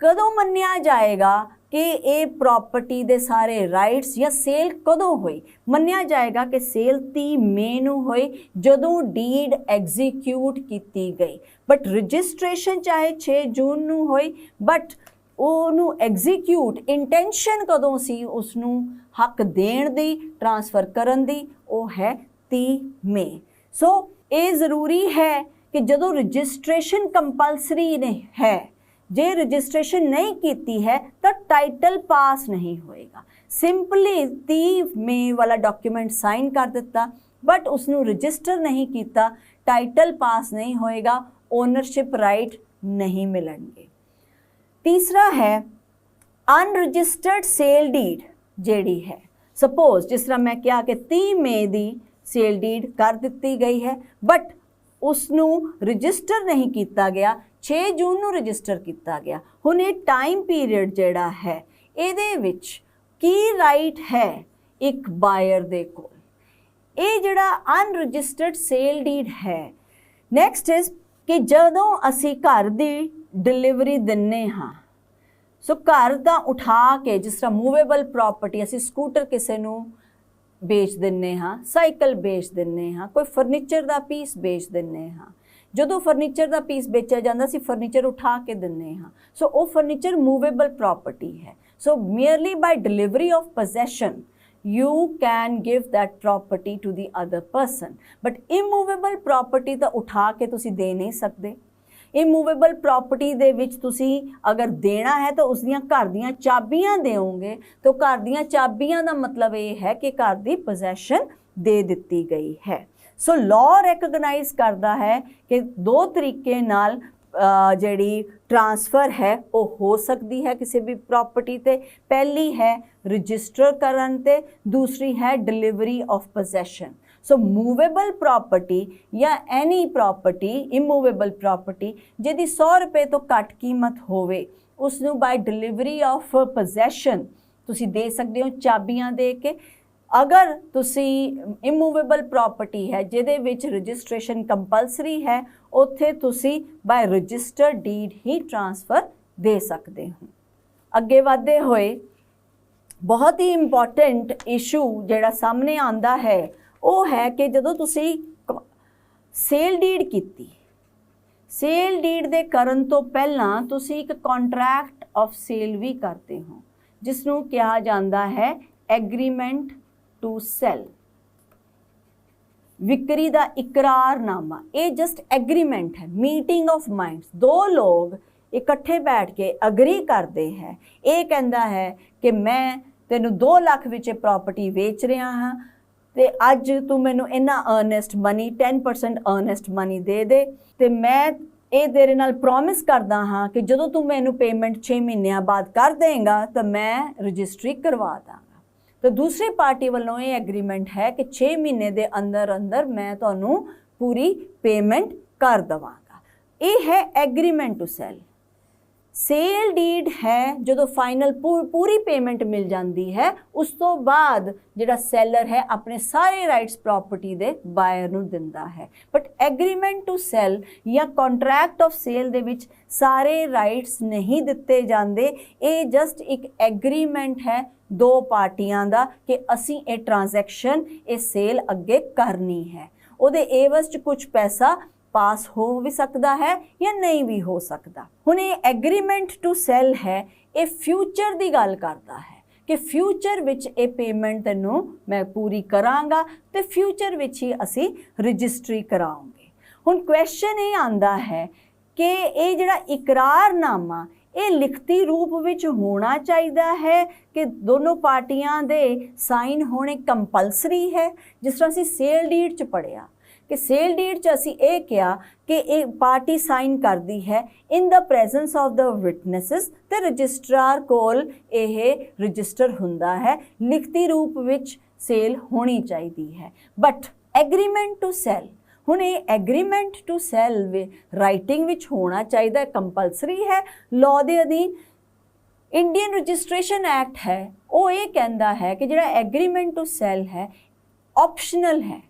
ਕਦੋਂ ਮੰਨਿਆ ਜਾਏਗਾ ਕਿ ਇਹ ਪ੍ਰਾਪਰਟੀ ਦੇ ਸਾਰੇ ਰਾਈਟਸ ਜਾਂ ਸੇਲ ਕਦੋਂ ਹੋਈ? ਮੰਨਿਆ ਜਾਏਗਾ ਕਿ ਸੇਲ 30 ਮਈ ਨੂੰ ਹੋਈ ਜਦੋਂ ਡੀਡ ਐਗਜ਼ੀਕਿਊਟ ਕੀਤੀ ਗਈ, ਬਟ ਰਜਿਸਟ੍ਰੇਸ਼ਨ ਚਾਹੇ 6 ਜੂਨ ਨੂੰ ਹੋਈ, ਬਟ ਉਹਨੂੰ ਐਗਜ਼ੀਕਿਊਟ ਇੰਟੈਂਸ਼ਨ ਕਦੋਂ ਸੀ ਉਸ ਨੂੰ ਹੱਕ ਦੇਣ ਦੀ, ਟ੍ਰਾਂਸਫਰ ਕਰਨ ਦੀ, ਉਹ ਹੈ 30 ਮਈ। ਸੋ ਇਹ ਜ਼ਰੂਰੀ ਹੈ ਕਿ ਜਦੋਂ ਰਜਿਸਟ੍ਰੇਸ਼ਨ ਕੰਪਲਸਰੀ ਨੇ ਹੈ, ਜੇ ਰਜਿਸਟ੍ਰੇਸ਼ਨ ਨਹੀਂ ਕੀਤੀ ਹੈ ਤਾਂ ਟਾਈਟਲ ਪਾਸ ਨਹੀਂ ਹੋਏਗਾ। ਸਿੰਪਲੀ 30 ਮਈ ਵਾਲਾ ਡਾਕੂਮੈਂਟ ਸਾਈਨ ਕਰ ਦਿੱਤਾ, बट उसनू रजिस्टर नहीं किया, टाइटल पास नहीं होएगा, ओनरशिप राइट नहीं मिलणगे। तीसरा है अनरजिस्टर्ड सेल डीड ਜਿਹੜੀ है, सपोज जिस तरह मैं क्या कि 30 मई ਦੀ सेल डीड कर ਦਿੱਤੀ गई है बट उसनू रजिस्टर नहीं किया गया, 6 जून ਨੂੰ रजिस्टर किया गया। ਹੁਣ ਇਹ टाइम पीरियड ਜਿਹੜਾ है ਇਹਦੇ ਵਿੱਚ ਕੀ राइट है एक बायर ਦੇ ਕੋਲ, ਇਹ ਜਿਹੜਾ अनरजिस्टर्ड सेल डीड है। नैक्सट इज कि ਜਦੋਂ ਅਸੀਂ ਘਰ ਦੀ डिलीवरी ਦਿੰਨੇ ਹਾਂ, सो घर ਤਾਂ उठा के जिस तरह मूवेबल प्रॉपर्टी ਅਸੀਂ ਸਕੂਟਰ ਕਿਸੇ ਨੂੰ बेच दिन्ने हाँ, साइकिल बेच दिन्ने हाँ, कोई फर्नीचर का पीस बेच दिन्ने हाँ। ਜਦੋਂ फर्नीचर का पीस बेचा जाता ਅਸੀਂ फर्नीचर उठा के दिन्ने हाँ, सो वो फर्नीचर मूवेबल प्रॉपर्टी है। सो merely by delivery of possession you can give that property to the other person, but immovable property ਤਾਂ उठा के ਤੁਸੀਂ ਦੇ नहीं सकते। इमूवेबल प्रॉपर्टी दे विच तुसी अगर देना है तो उसदियां घर दियां चाबियां देओगे, तो घर दियां चाबियां दा मतलब ये है कि घर दी पोजैशन दे दित्ती गई है। सो लॉ रैकगनाइज करता है कि 2 तरीके नाल ਜਿਹੜੀ ट्रांसफर है वो हो सकती है किसी भी प्रॉपर्टी ते। पहली है रजिस्टर करन ते, दूसरी है delivery of possession. So movable property या एनी प्रॉपर्टी इमूवेबल प्रॉपर्टी जिहदी 100 रुपए तो घट कीमत होवे उसनू बाय डिलीवरी ऑफ पोजैशन तुसी दे सकते हो चाबियां दे के। अगर तुसी इमूवेबल प्रॉपर्टी है जिहदे विच रजिस्ट्रेशन कंपलसरी है, उत्थे तुसी by register deed he transfer दे सकते हो। अगे वधदे होए बहुत ही इंपॉर्टेंट इशू जिहड़ा सामने आंदा है वो है कि जदों तुसी सेल डीड कीती, सेल डीड दे करन तो पहलां तुसी एक कॉन्ट्रैक्ट ऑफ सेल भी करते हो जिसनूं कहा जाता है एग्रीमेंट टू सेल, विक्री का इकरारनामा। ये जस्ट एग्रीमेंट है, मीटिंग ऑफ माइंड्स। 2 लोग इकट्ठे बैठ के अग्री करते हैं, ये कहता है कि मैं तेनू 2 लाख विच प्रॉपर्टी वेच रहा हाँ ते अज तू मैनू इन्ना अर्नेस्ट मनी 10% अर्नेस्ट मनी दे दे, ते मैं ये तेरे नाल प्रॉमिस करदा हाँ कि जदों तू मैनू पेमेंट 6 महीनों बाद कर देगा तो मैं रजिस्ट्री करवा दांगा। तो दूसरी पार्टी वालों ये एग्रीमेंट है कि 6 महीने दे अंदर अंदर मैं तुहानू पूरी पेमेंट कर दवांगा। ये है agreement to sale. Sale deed है जो फाइनल पूरी पेमेंट मिल जाती है, उस तो बाद जिहड़ा सैलर है अपने सारे राइट्स प्रॉपर्टी दे बायर नूं दिंदा है। बट एग्रीमेंट टू सेल या कॉन्ट्रैक्ट ऑफ सेल दे विच सारे राइट्स नहीं दिते जाते। ये जस्ट एक एग्रीमेंट है 2 पार्टियां दा कि असी ये ट्रांजैक्शन ये सेल अगे करनी है। उहदे एवज च कुछ पैसा पास हो भी सकता है या नहीं भी हो सकता। हुण ये एग्रीमेंट टू सेल है, ये फ्यूचर की गल करता है कि फ्यूचर विच ये पेमेंट तैनूं मैं पूरी करांगा ते फ्यूचर विच ही असी रजिस्ट्री कराओगे। हुण क्वेश्चन ये आंदा है कि ये जिहड़ा इकरारनामा ये लिखती रूप विच होना चाहिए है कि दोनों पार्टियां दे साइन होने कंपलसरी है। जिस तरह असीं सेल डीड च पढ़िया कि सेल डीड च असी ये कहा कि एक पार्टी साइन करती है in the presence of the witnesses ते रजिस्ट्रार कोल ये रजिस्टर हुंदा है, लिखती रूप विच सेल होनी चाहिए है। बट एग्रीमेंट टू सेल, हुण ये एग्रीमेंट टू सेल राइटिंग विच होना चाहिए, कंपलसरी है लॉ दे अधीन। इंडियन रजिस्ट्रेशन एक्ट है वो ये कहता है कि जिहड़ा एग्रीमेंट टू सेल है ऑप्शनल है,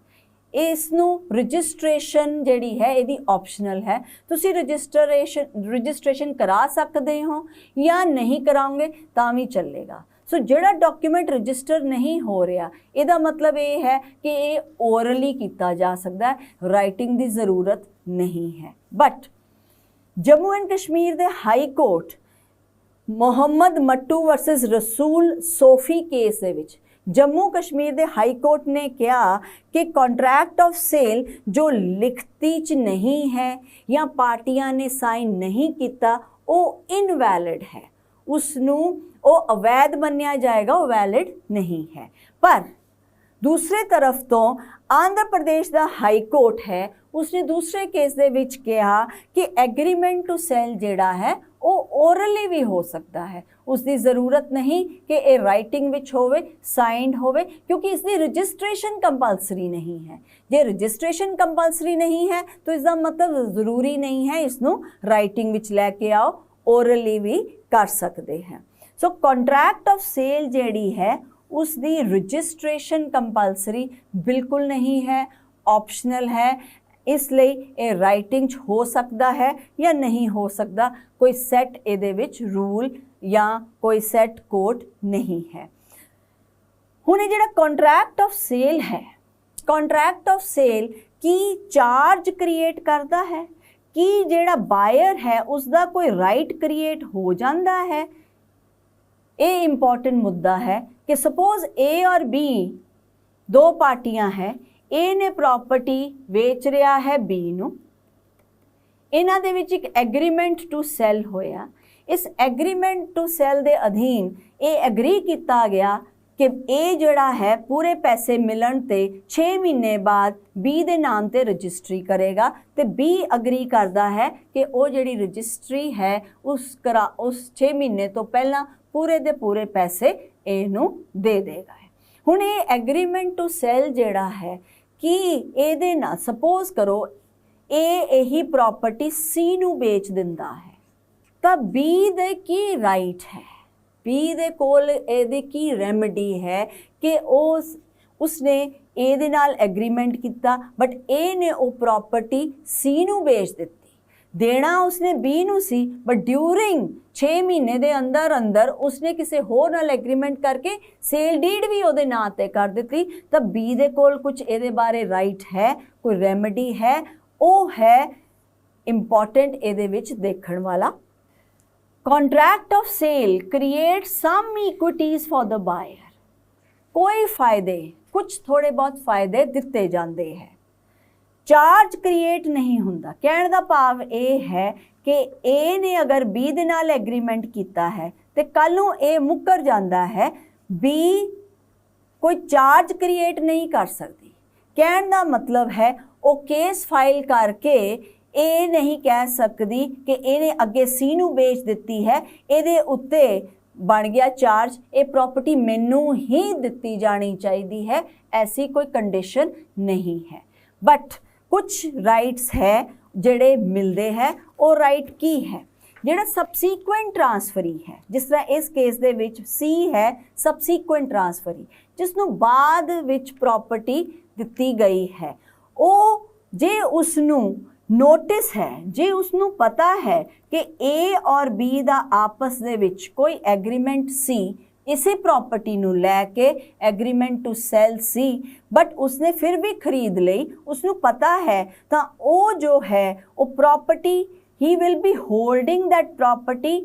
इसनूं रजिस्ट्रेशन जिहड़ी है इहदी ऑप्शनल है। तुसी रजिस्ट्रेशन करा सकते हो या नहीं कराओगे तां भी चलेगा। सो जिहड़ा डॉक्यूमेंट रजिस्टर नहीं हो रहा इहदा मतलब ये है कि ये ओरली किया जा सकता है, राइटिंग की ज़रूरत नहीं है। बट जम्मू एंड कश्मीर दे high court Mohammad Mattu versus Rasool Sofi case दे विच जम्मू कश्मीर दे हाई कोर्ट ने कहा कि कॉन्ट्रैक्ट ऑफ सेल जो लिखती च नहीं है या पार्टियां ने साइन नहीं किया वो इनवैलिड है, उसनूं वो अवैध मन्निया जाएगा, वो वैलिड नहीं है। पर दूसरे तरफ तो आंध्र प्रदेश का हाई कोर्ट है उसने दूसरे केस दे विच कहा कि एग्रीमेंट टू सेल जिहड़ा है वो ओरली भी हो सकता है, उसकी ज़रूरत नहीं कि ये राइटिंग विच होवे, साइंड होवे, क्योंकि इसकी रजिस्ट्रेशन कंपलसरी नहीं है। जे रजिस्ट्रेशन कंपलसरी नहीं है तो इसका मतलब ज़रूरी नहीं है इसनू राइटिंग विच लैके आओ, ओरली भी कर सकते हैं। सो कॉन्ट्रैक्ट ऑफ सेल जिहड़ी है उसकी रजिस्ट्रेशन कंपलसरी बिल्कुल नहीं है, ऑप्शनल है, इसलिए ये राइटिंग हो सकता है या नहीं हो सकता, कोई सैट इहदे विच रूल या कोई सैट कोड नहीं है। हुण ये जिहड़ा कॉन्ट्रैक्ट ऑफ सेल है, कॉन्ट्रैक्ट ऑफ सेल की चार्ज क्रिएट करता है कि जिहड़ा बायर है उसका कोई राइट क्रिएट हो जाता है। ये इंपॉर्टेंट मुद्दा है कि सपोज ए और बी दो पार्टियां हैं, ए ने प्रॉपर्टी वेच रहा है बी नू, इन्हां दे विच एक एग्रीमेंट टू सैल होया। इस एग्रीमेंट टू सैल दे अधीन ये एग्री किया गया कि ए जिहड़ा है पूरे पैसे मिलन ते 6 महीने बाद बी दे नाम ते रजिस्ट्री करेगा, तो बी अग्री करता है कि वो जिहड़ी रजिस्ट्री है उस 6 महीने तो पहला पूरे दे पूरे पैसे ए नू दे देगा। हुण ये एग्रीमेंट टू सैल जिहड़ा है कि ਇਹਦੇ ਨਾਲ सपोज करो यही प्रॉपर्टी सी नू बेच दिंदा है, तो बी दे की राइट है, बी दे कोल ਇਹਦੀ की रेमेडी है कि उसने ਇਹਦੇ ਨਾਲ एग्रीमेंट किया बट ए ने वो प्रॉपर्टी सी नू बेच दी, देना उसने बी नू सी बट ड्यूरिंग 6 महीने दे अंदर अंदर उसने किसी होर नाल एग्रीमेंट करके सेल डीड भी उहदे नां ते कर दित्ती, तो बी दे कोल कुछ इहदे बारे राइट है, कोई रेमेडी है, वो है इंपॉर्टेंट इहदे विच देखण वाला। Contract of sale create some equities for the buyer, कोई फायदे कुछ थोड़े बहुत फायदे दिते जाते हैं, चार्ज क्रिएट नहीं होंदा। कहने का भाव ये है कि ए ने अगर बी दे नाल एग्रीमेंट किया है तो कल नूं ए मुकर जाता है, बी कोई चार्ज क्रिएट नहीं कर सकती। कहने का मतलब है वो केस फाइल करके ए नहीं कह सकती कि इहने अगे सी नूं बेच दिती है, इहदे उत्ते बन गया चार्ज, ये प्रॉपर्टी मैनू ही दिती जानी चाहिए है, ऐसी कोई कंडीशन नहीं है। बट कुछ राइट्स है जिहड़े मिलते हैं, वो राइट की है जिहड़ा सबसीक्वेंट ट्रांसफरी है, जिस तरह इस केस दे विच सी है सबसीक्वेंट ट्रांसफरी, जिसनों बाद विच प्रॉपर्टी दिती गई है, वो जे उसनू नोटिस है, जे उसनू पता है कि ए और बी दा आपस दे विच कोई एग्रीमेंट सी इसी प्रॉपर्टी नू लैके एग्रीमेंट टू सैल सी, बट उसने फिर भी खरीद लई, उसनू पता है, तो वो जो है वो property he will be holding that property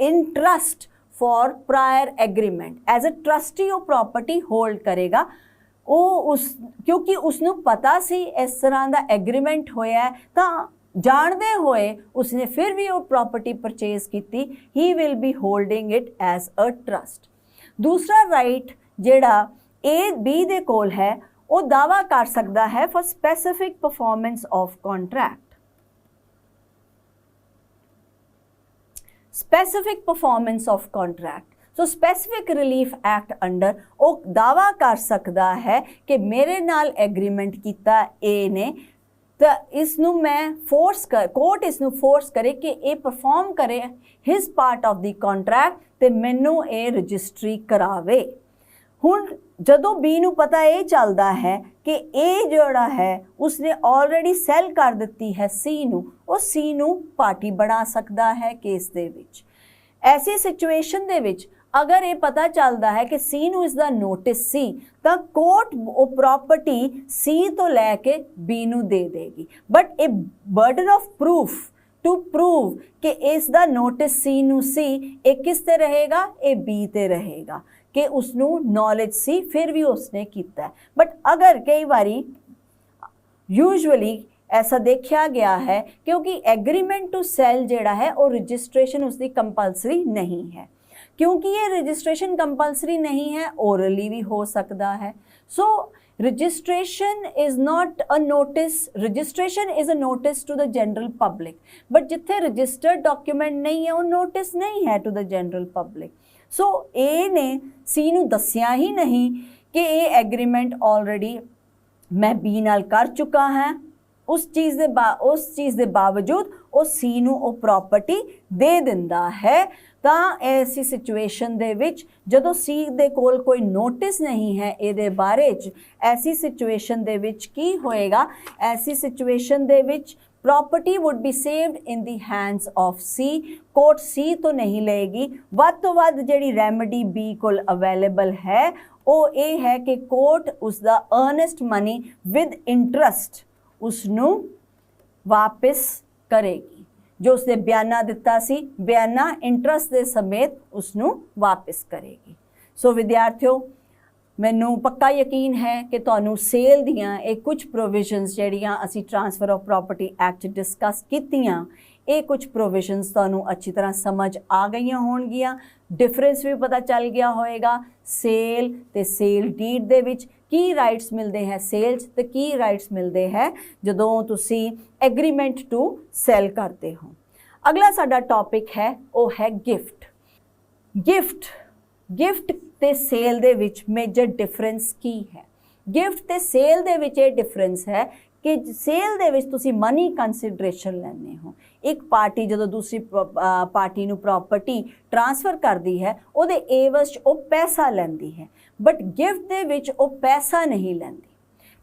in trust for prior agreement, as a trustee वो प्रॉपर्टी होल्ड करेगा। वो उस क्योंकि उसनू पता सी इस तरह का एग्रीमेंट होया है, तो जानते हुए उसने फिर भी वो प्रॉपर्टी परचेज की, he will be holding it as a trust. दूसरा राइट जिहड़ा ए बी दे कोल है वो दावा कर सकता है for specific performance of contract. Specific performance of contract, so specific relief act under वो दावा कर सकता है कि मेरे नाल एग्रीमेंट किया ए ने, तो इसनू मैं फोर्स कर, कोर्ट इसनू फोर्स करे कि ए परफॉर्म करे his part of the contract, तो मैनू ए रजिस्ट्री करावे। हुण जदों बी नू पता ये चलता है कि ए जोड़ा है उसने ऑलरेडी सैल कर दिती है सी नू, वो सी नू पार्टी बना सकता है केस दे विच। ऐसी सिचुएशन दे विच अगर ये पता चलता है कि सी नू इसका नोटिस सी, तो कोर्ट वो प्रॉपर्टी सी तो लैके बी नू दे देगी, but a burden of proof to prove कि इसका नोटिस सी नू सी, एक किस ते रहेगा, ए बी ते रहेगा कि उसनू नॉलेज सी फिर भी उसने किया। बट अगर कई बारी यूजुअली ऐसा देखा गया है क्योंकि एग्रीमेंट टू सैल जिहड़ा है वो रजिस्ट्रेशन उसकी कंपलसरी नहीं है, क्योंकि ये रजिस्ट्रेशन कंपलसरी नहीं है, ओरली भी हो सकता है। So registration is not a notice, registration is a notice to the general public, but जिथे registered document नहीं है वो notice नहीं है to the general public. So A ने C ਨੂੰ ਦੱਸਿਆ ਹੀ नहीं कि ਇਹ agreement already मैं B ਨਾਲ ਕਰ ਚੁੱਕਾ ਹਾਂ, ਉਸ ਚੀਜ਼ ਦੇ ਬਾਵਜੂਦ ਉਹ C ਨੂੰ ਉਹ property ਦੇ ਦਿੰਦਾ ਹੈ। ਤਾਂ ऐसी सिचुएशन ਦੇ ਵਿੱਚ ਜਦੋਂ C ਦੇ ਕੋਲ ਕੋਈ ਨੋਟਿਸ ਨਹੀਂ ਹੈ ਇਹਦੇ ਬਾਰੇ 'ਚ, ऐसी सिचुएशन ਦੇ ਵਿੱਚ ਕੀ ਹੋਏਗਾ? ऐसी सिचुएशन ਦੇ ਵਿੱਚ property would be saved in the hands of C, court C ਤੋਂ ਨਹੀਂ ਲਏਗੀ। ਵੱਧ ਤੋਂ ਵੱਧ ਜਿਹੜੀ ਰੈਮਡੀ B ਕੋਲ ਅਵੇਲੇਬਲ ਹੈ ਉਹ ਇਹ ਹੈ ਕਿ ਕੋਰਟ ਉਸ ਦਾ अर्नेस्ट ਮਨੀ ਵਿਦ ਇੰਟਰਸਟ ਉਸ ਨੂੰ ਵਾਪਸ ਕਰੇਗੀ। जो उसने बयाना दिता सी, बयाना इंटरस्ट के समेत उसनू वापस करेगी। सो विद्यार्थियों, मैनू पक्का यकीन है कि तुहानू सेल दियां ये कुछ प्रोविजनस जिहड़ियां असी transfer of property act discuss कीतियां, ये कुछ प्रोविजनस तुहानू अच्छी तरह समझ आ गईयां होणगियां। डिफरेंस भी पता चल गया होएगा सेल ते सेल डीड दे विच की राइट्स मिलते हैं सेल ते की राइट्स मिलते हैं जदों तुसी एग्रीमेंट टू सैल करते हो। अगला साडा टॉपिक है वो है गिफ्ट। गिफ्ट ते सेल दे विच मेजर डिफरेंस की है? गिफ्ट ते सेल दे विच ये डिफरेंस है कि सेल दे विच तुसी मनी कंसिडरेशन लैंदे हो। एक पार्टी जदों दूसरी पार्टी नू प्रॉपर्टी ट्रांसफर करती है उहदे एवज च वो पैसा लैंदी है, बट गिफ्ट दे विच वो पैसा नहीं लैंदी।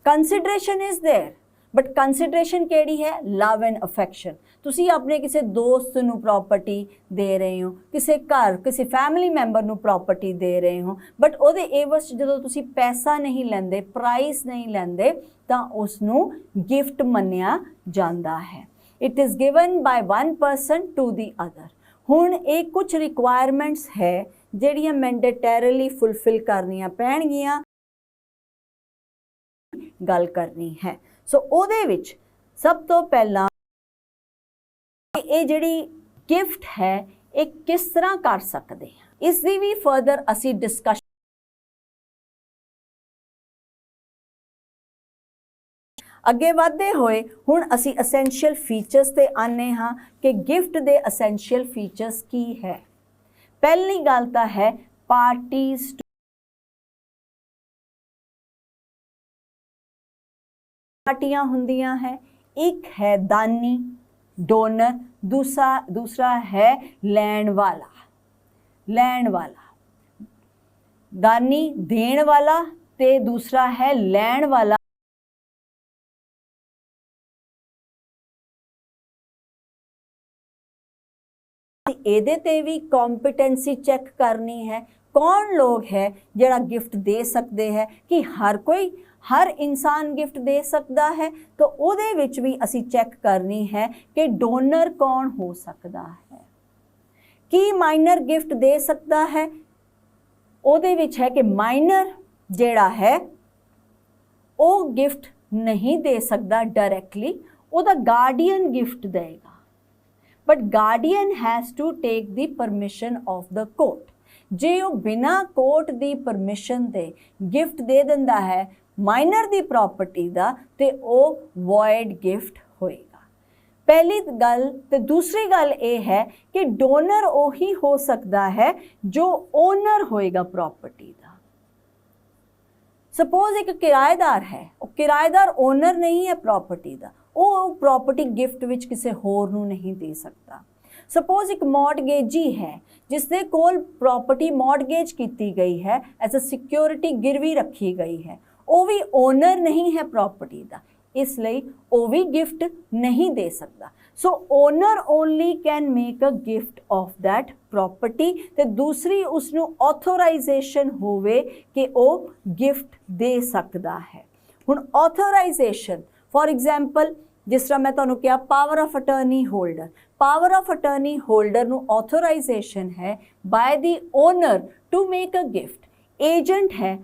Consideration is there, but consideration केड़ी है? Love and affection. तुसी अपने किसी दोस्त नू प्रॉपर्टी दे रहे हो, किसी घर किसी फैमिली मैंबर नू प्रॉपर्टी दे रहे हो, बट उहदे एवज च जदों तुसी पैसा नहीं लैंदे, प्राइस नहीं लैंदे, तां उस नू गिफ्ट मन्निया जांदा है। It is given by one person to the other. हुण ये कुछ रिक्वायरमेंट्स है ਜਿਹੜੀਆਂ मैंडेटरीली फुलफिल करनियां पैणगियां, गल करनी है। सो ਉਹਦੇ ਵਿੱਚ सब तो पहला ये ਜਿਹੜੀ गिफ्ट है ये किस तरह कर सकते हैं, इसकी भी फर्दर असी डिस्कशन अगे बढ़ते हुए हुण असी एसेंशियल फीचर्स ते आने हाँ कि गिफ्ट दे एसेंशियल फीचर्स की है। पहली गल तो है पार्टीज पार्टियां हुंदियां हैं। एक है दानी डोनर, दूसरा है लैण वाला। दानी देण वाला ते दूसरा है लैण वाला। ਇਹਦੇ ਤੇ ਵੀ ਕੰਪੀਟੈਂਸੀ ਚੈੱਕ ਕਰਨੀ ਹੈ, कौन लोग है जड़ा गिफ्ट दे सकते हैं कि हर इंसान गिफ्ट दे सकता है, तो ਉਹਦੇ ਵਿੱਚ भी असी चेक करनी है कि डोनर कौन हो सकता है। की माइनर गिफ्ट दे सकता है? ਉਹਦੇ ਵਿੱਚ है कि माइनर ਜਿਹੜਾ है वो गिफ्ट नहीं दे सकता डायरेक्टली, ਉਹਦਾ गार्डियन गिफ्ट देगा, but guardian has to take the permission of the court. जे वो बिना कोर्ट दी परमिशन दे गिफ्ट दे दिंदा है माइनर दी प्रॉपर्टी दा, ते वो वॉइड गिफ्ट होएगा। पहली गल। ते दूसरी गल ये है कि डोनर वही हो सकता है जो ओनर होएगा प्रॉपर्टी दा। सपोज एक किराएदार है, वो किराएदार ओनर नहीं है प्रॉपर्टी दा, वो प्रॉपर्टी गिफ्ट विच किसी होर नूं नहीं दे सकता। सपोज एक मॉडगेजी है जिसने कोल प्रॉपर्टी मॉडगेज की गई है, एज अ सिक्योरिटी गिरवी रखी गई है, वो भी ओनर नहीं है प्रॉपर्टी का, इसलिए वो भी गिफ्ट नहीं दे सकता। So owner only can make a gift of that property, ते दूसरी उसनू ऑथोराइजेशन होवे कि वो गिफ्ट दे सकता है। हुण ऑथोराइजेशन फॉर एग्जाम्पल जिस तरह मैं तुहानू कहा power of attorney holder, power of attorney holder नू ऑथोराइजेशन है by the owner to make a gift. Agent है,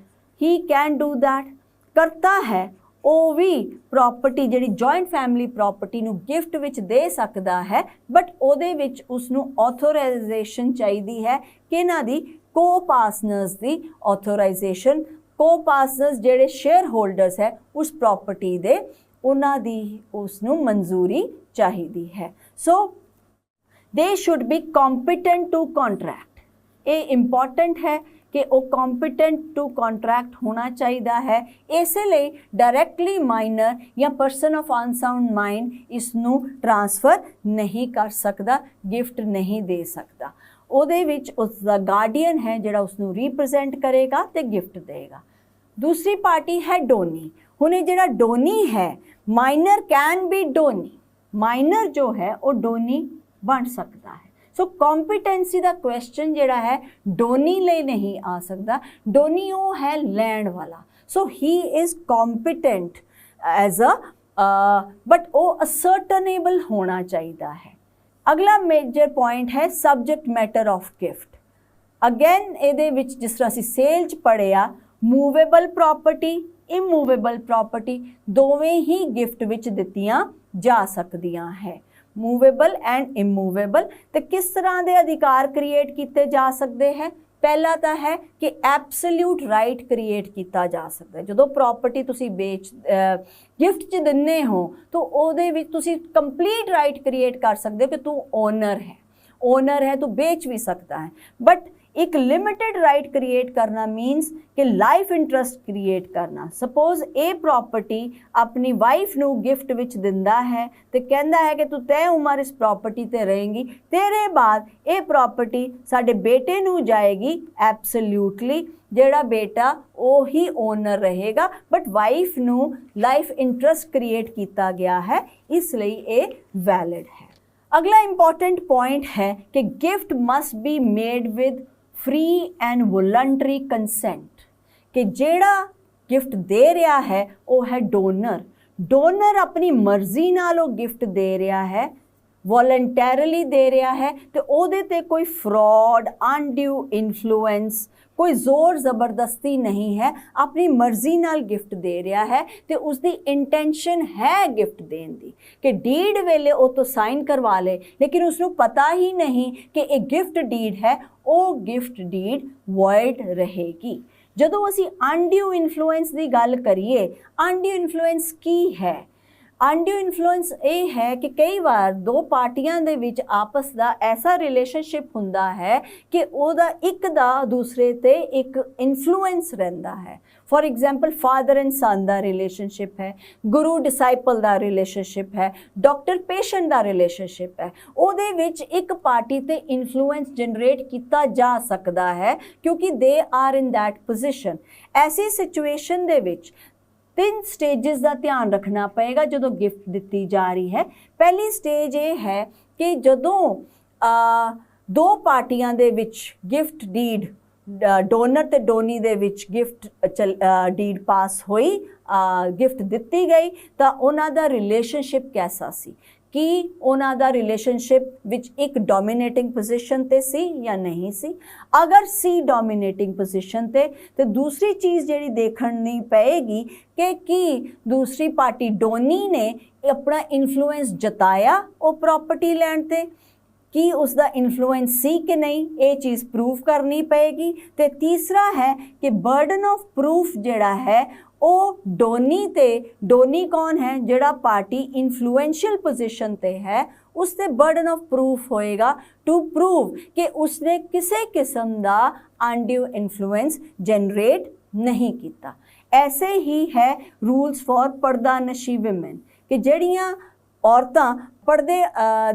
ही कैन डू दैट, करता है वो भी प्रॉपर्टी जिहड़ी जॉइंट फैमिली प्रॉपर्टी नू गिफ्ट विच दे सकता है, बट उहदे विच उसनू ऑथोराइजेशन चाहिदी है कि ना दी को पार्टनर्स दी ऑथोराइजेशन ਕੋ ਪਾਰਟਨਰਸ ਜਿਹੜੇ ਸ਼ੇਅਰ ਹੋਲਡਰਸ ਹੈ ਉਸ ਪ੍ਰਾਪਰਟੀ ਦੇ ਉਹਨਾਂ ਦੀ ਉਸ ਨੂੰ ਮਨਜ਼ੂਰੀ ਚਾਹੀਦੀ ਹੈ। ਸੋ they should be competent to contract। ਇਹ important ਹੈ ਕਿ ਉਹ competent to contract ਹੋਣਾ ਚਾਹੀਦਾ ਹੈ। ਇਸੇ ਲਈ directly minor ਜਾਂ person of unsound mind ਇਸ ਨੂੰ ਟ੍ਰਾਂਸਫਰ ਨਹੀਂ ਕਰ ਸਕਦਾ, ਗਿਫਟ ਨਹੀਂ ਦੇ ਸਕਦਾ। ਉਹਦੇ ਵਿੱਚ ਉਸ ਦਾ ਗਾਰਡੀਅਨ ਹੈ ਜਿਹੜਾ ਉਸ ਨੂੰ ਰਿਪਰੈਜ਼ੈਂਟ ਕਰੇਗਾ ਤੇ ਗਿਫਟ ਦੇਗਾ। ਦੂਸਰੀ ਪਾਰਟੀ ਹੈ ਡੋਨੀ। ਹੁਣ ਇਹ ਜਿਹੜਾ ਡੋਨੀ ਹੈ, minor can be Doni, minor ਜੋ ਹੈ ਉਹ ਡੋਨੀ ਬਣ ਸਕਦਾ ਹੈ। ਸੋ ਕੰਪੀਟੈਂਸੀ ਦਾ ਕੁਐਸਚਨ ਜਿਹੜਾ ਹੈ ਡੋਨੀ ਲਈ ਨਹੀਂ ਆ ਸਕਦਾ। ਡੋਨੀ ਉਹ ਹੈ ਲੈਂਡ ਵਾਲਾ, so he is competent as a but ਉਹ ਅਸਰਟਨੇਬਲ ਹੋਣਾ ਚਾਹੀਦਾ ਹੈ। ਅਗਲਾ ਮੇਜਰ ਪੁਆਇੰਟ ਹੈ subject matter of gift. Again ਇਹਦੇ ਵਿੱਚ ਜਿਸ ਤਰ੍ਹਾਂ ਅਸੀਂ ਸੇਲ 'ਚ ਪੜ੍ਹਿਆ, ਮੂਵੇਬਲ ਪ੍ਰੋਪਰਟੀ, ਇਮੂਵੇਬਲ ਪ੍ਰੋਪਰਟੀ ਦੋਵੇਂ ਹੀ ਗਿਫਟ ਵਿੱਚ ਦਿੱਤੀਆਂ ਜਾ ਸਕਦੀਆਂ ਹੈ। Movable and immovable. ਤੇ ਕਿਸ ਤਰ੍ਹਾਂ ਦੇ ਅਧਿਕਾਰ ਕ੍ਰੀਏਟ ਕੀਤੇ ਜਾ ਸਕਦੇ ਹੈ? ਪਹਿਲਾ ਤਾਂ ਹੈ ਕਿ ਐਬਸੋਲਿਊਟ ਰਾਈਟ ਕ੍ਰੀਏਟ ਕੀਤਾ ਜਾ ਸਕਦਾ ਹੈ। ਜਦੋਂ ਪ੍ਰਾਪਰਟੀ ਤੁਸੀਂ ਗਿਫਟ 'ਚ ਦਿੰਦੇ ਹੋ ਤਾਂ ਉਹਦੇ ਵਿੱਚ ਤੁਸੀਂ ਕੰਪਲੀਟ ਰਾਈਟ ਕ੍ਰੀਏਟ ਕਰ ਸਕਦੇ ਹੋ ਕਿ ਤੂੰ ਓਨਰ ਹੈ, ਤੂੰ ਵੇਚ ਵੀ ਸਕਦਾ ਹੈ। ਬਟ ਇੱਕ ਲਿਮਿਟਿਡ ਰਾਈਟ ਕ੍ਰੀਏਟ ਕਰਨਾ ਮੀਨਸ ਕਿ ਲਾਈਫ ਇੰਟਰਸਟ ਕ੍ਰੀਏਟ ਕਰਨਾ। ਸਪੋਜ਼ ਇਹ ਪ੍ਰਾਪਰਟੀ ਆਪਣੀ ਵਾਈਫ ਨੂੰ ਗਿਫਟ ਵਿੱਚ ਦਿੰਦਾ ਹੈ ਤੇ ਕਹਿੰਦਾ ਹੈ ਕਿ ਤੂੰ ਤੈਅ ਉਮਰ ਇਸ ਪ੍ਰਾਪਰਟੀ ਤੇ ਰਹੇਂਗੀ, ਤੇਰੇ ਬਾਅਦ ਇਹ ਪ੍ਰਾਪਰਟੀ ਸਾਡੇ ਬੇਟੇ ਨੂੰ ਜਾਏਗੀ ਐਬਸੋਲਿਊਟਲੀ, ਜਿਹੜਾ ਬੇਟਾ ਉਹ ਹੀ ਓਨਰ ਰਹੇਗਾ, ਬਟ ਵਾਈਫ ਨੂੰ ਲਾਈਫ ਇੰਟਰਸਟ ਕ੍ਰੀਏਟ ਕੀਤਾ ਗਿਆ ਹੈ, ਇਸ ਲਈ ਇਹ ਵੈਲਿਡ ਹੈ। ਅਗਲਾ ਇੰਪੋਰਟੈਂਟ ਪੁਆਇੰਟ ਹੈ ਕਿ gift must B made with free and voluntary consent, ਕਿ ਜਿਹੜਾ ਗਿਫਟ ਦੇ ਰਿਹਾ ਹੈ ਉਹ ਹੈ ਡੋਨਰ ਆਪਣੀ ਮਰਜ਼ੀ ਨਾਲ ਉਹ ਗਿਫਟ ਦੇ ਰਿਹਾ ਹੈ, ਵੋਲੰਟੈਰਲੀ ਦੇ ਰਿਹਾ ਹੈ ਤੇ ਉਹਦੇ ਤੇ ਕੋਈ ਫਰਾਡ, ਅਨਡਿਊ ਇਨਫਲੂਐਂਸ, ਕੋਈ ਜ਼ੋਰ ਜ਼ਬਰਦਸਤੀ ਨਹੀਂ ਹੈ, ਆਪਣੀ ਮਰਜ਼ੀ ਨਾਲ ਗਿਫਟ ਦੇ ਰਿਹਾ ਹੈ ਤੇ ਉਸਦੀ ਇੰਟੈਂਸ਼ਨ ਹੈ ਗਿਫਟ ਦੇਣ ਦੀ ਕਿ ਡੀਡ ਵੇਲੇ ਉਹ ਤੋਂ ਸਾਈਨ ਕਰਵਾ ਲੇ, ਲੇਕਿਨ ਉਸਨੂੰ ਪਤਾ ਹੀ ਨਹੀਂ ਕਿ ਇਹ ਗਿਫਟ ਡੀਡ ਹੈ, ਉਹ ਗਿਫਟ ਡੀਡ ਵੋਇਡ ਰਹੇਗੀ। ਜਦੋਂ ਅਸੀਂ ਅਨਡਿਊ ਇਨਫਲੂਐਂਸ ਦੀ ਗੱਲ ਕਰੀਏ, ਅਨਡਿਊ ਇਨਫਲੂਐਂਸ ਕੀ ਹੈ? ਅਨਡਿਊ ਇਨਫਲੂਐਂਸ ਇਹ ਹੈ ਕਿ ਕਈ ਵਾਰ ਦੋ ਪਾਰਟੀਆਂ ਦੇ ਵਿੱਚ ਆਪਸ ਦਾ ਐਸਾ ਰਿਲੇਸ਼ਨਸ਼ਿਪ ਹੁੰਦਾ ਹੈ ਕਿ ਉਹਦਾ ਇੱਕ ਦਾ ਦੂਸਰੇ ਤੇ ਇੱਕ ਇਨਫਲੂਐਂਸ ਰਹਿੰਦਾ ਹੈ। For example father and son ਦਾ ਰਿਲੇਸ਼ਨਸ਼ਿਪ ਹੈ, ਗੁਰੂ ਡਿਸਾਈਪਲ ਦਾ ਰਿਲੇਸ਼ਨਸ਼ਿਪ ਹੈ, ਡਾਕਟਰ ਪੇਸ਼ੈਂਟ ਦਾ ਰਿਲੇਸ਼ਨਸ਼ਿਪ ਹੈ। ਉਹਦੇ ਵਿੱਚ ਇੱਕ ਪਾਰਟੀ ਤੇ ਇਨਫਲੂਐਂਸ ਜਨਰੇਟ ਕੀਤਾ ਜਾ ਸਕਦਾ ਹੈ ਕਿਉਂਕਿ they are in that position. ਐਸੀ ਸਿਚੁਏਸ਼ਨ ਦੇ ਵਿੱਚ 3 ਸਟੇजेस ਦਾ ਧਿਆਨ ਰੱਖਣਾ ਪਏਗਾ ਜਦੋਂ ਗਿਫਟ ਦਿੱਤੀ ਜਾ ਰਹੀ ਹੈ। ਪਹਿਲੀ ਸਟੇਜ ਇਹ ਹੈ ਕਿ ਜਦੋਂ ਦੋ ਪਾਰਟੀਆਂ ਦੇ ਵਿੱਚ ਗਿਫਟ ਡੀਡ, ਡੋਨਰ ਤੇ ਡੋਨੀ ਦੇ ਵਿੱਚ ਗਿਫਟ ਡੀਡ ਪਾਸ ਹੋਈ, ਗਿਫਟ ਦਿੱਤੀ ਗਈ, ਤਾਂ ਉਹਨਾਂ ਦਾ ਰਿਲੇਸ਼ਨਸ਼ਿਪ ਕੈਸਾ ਸੀ? ਕਿ ਉਹਨਾਂ ਦਾ ਰਿਲੇਸ਼ਨਸ਼ਿਪ ਵਿੱਚ ਇੱਕ ਡੋਮੀਨੇਟਿੰਗ ਪੋਜੀਸ਼ਨ ਤੇ ਸੀ ਜਾਂ ਨਹੀਂ ਸੀ? ਅਗਰ ਸੀ ਡੋਮੀਨੇਟਿੰਗ ਪੋਜੀਸ਼ਨ ਤੇ ਦੂਸਰੀ ਚੀਜ਼ ਜਿਹੜੀ ਦੇਖਣੀ ਪਏਗੀ ਕਿ ਕੀ ਦੂਸਰੀ ਪਾਰਟੀ ਡੋਨੀ ਨੇ ਆਪਣਾ ਇਨਫਲੂਐਂਸ ਜਤਾਇਆ ਉਹ ਪ੍ਰਾਪਰਟੀ ਲੈਣ ਤੇ, ਕੀ ਉਸ ਦਾ ਇਨਫਲੂਐਂਸ ਸੀ ਕਿ ਨਹੀਂ, ਇਹ ਚੀਜ਼ ਪ੍ਰੂਵ ਕਰਨੀ ਪਏਗੀ। ਤੇ ਤੀਸਰਾ ਹੈ ਕਿ ਬਰਡਨ ਆਫ ਪ੍ਰੂਫ ਜਿਹੜਾ ਹੈ ਉਹ ਡੋਨੀ ਕੌਣ ਹੈ? ਜਿਹੜਾ ਪਾਰਟੀ ਇਨਫਲੂਐਂਸ਼ੀਅਲ ਪੋਜੀਸ਼ਨ ਤੇ ਹੈ, ਉਸ ਤੇ ਬਰਡਨ ਆਫ ਪ੍ਰੂਫ ਹੋਏਗਾ ਟੂ ਪ੍ਰੂਵ ਕਿ ਉਸਨੇ ਕਿਸੇ ਕਿਸਮ ਦਾ ਅਨਡਿਊ ਇਨਫਲੂਐਂਸ ਜਨਰੇਟ ਨਹੀਂ ਕੀਤਾ। ਐਸੇ ਹੀ ਹੈ ਰੂਲਸ ਫॉर ਪਰਦਾਨਸ਼ੀ ਵਿਮਨ ਕਿ ਜਿਹੜੀਆਂ ਔਰਤਾਂ ਪਰਦੇ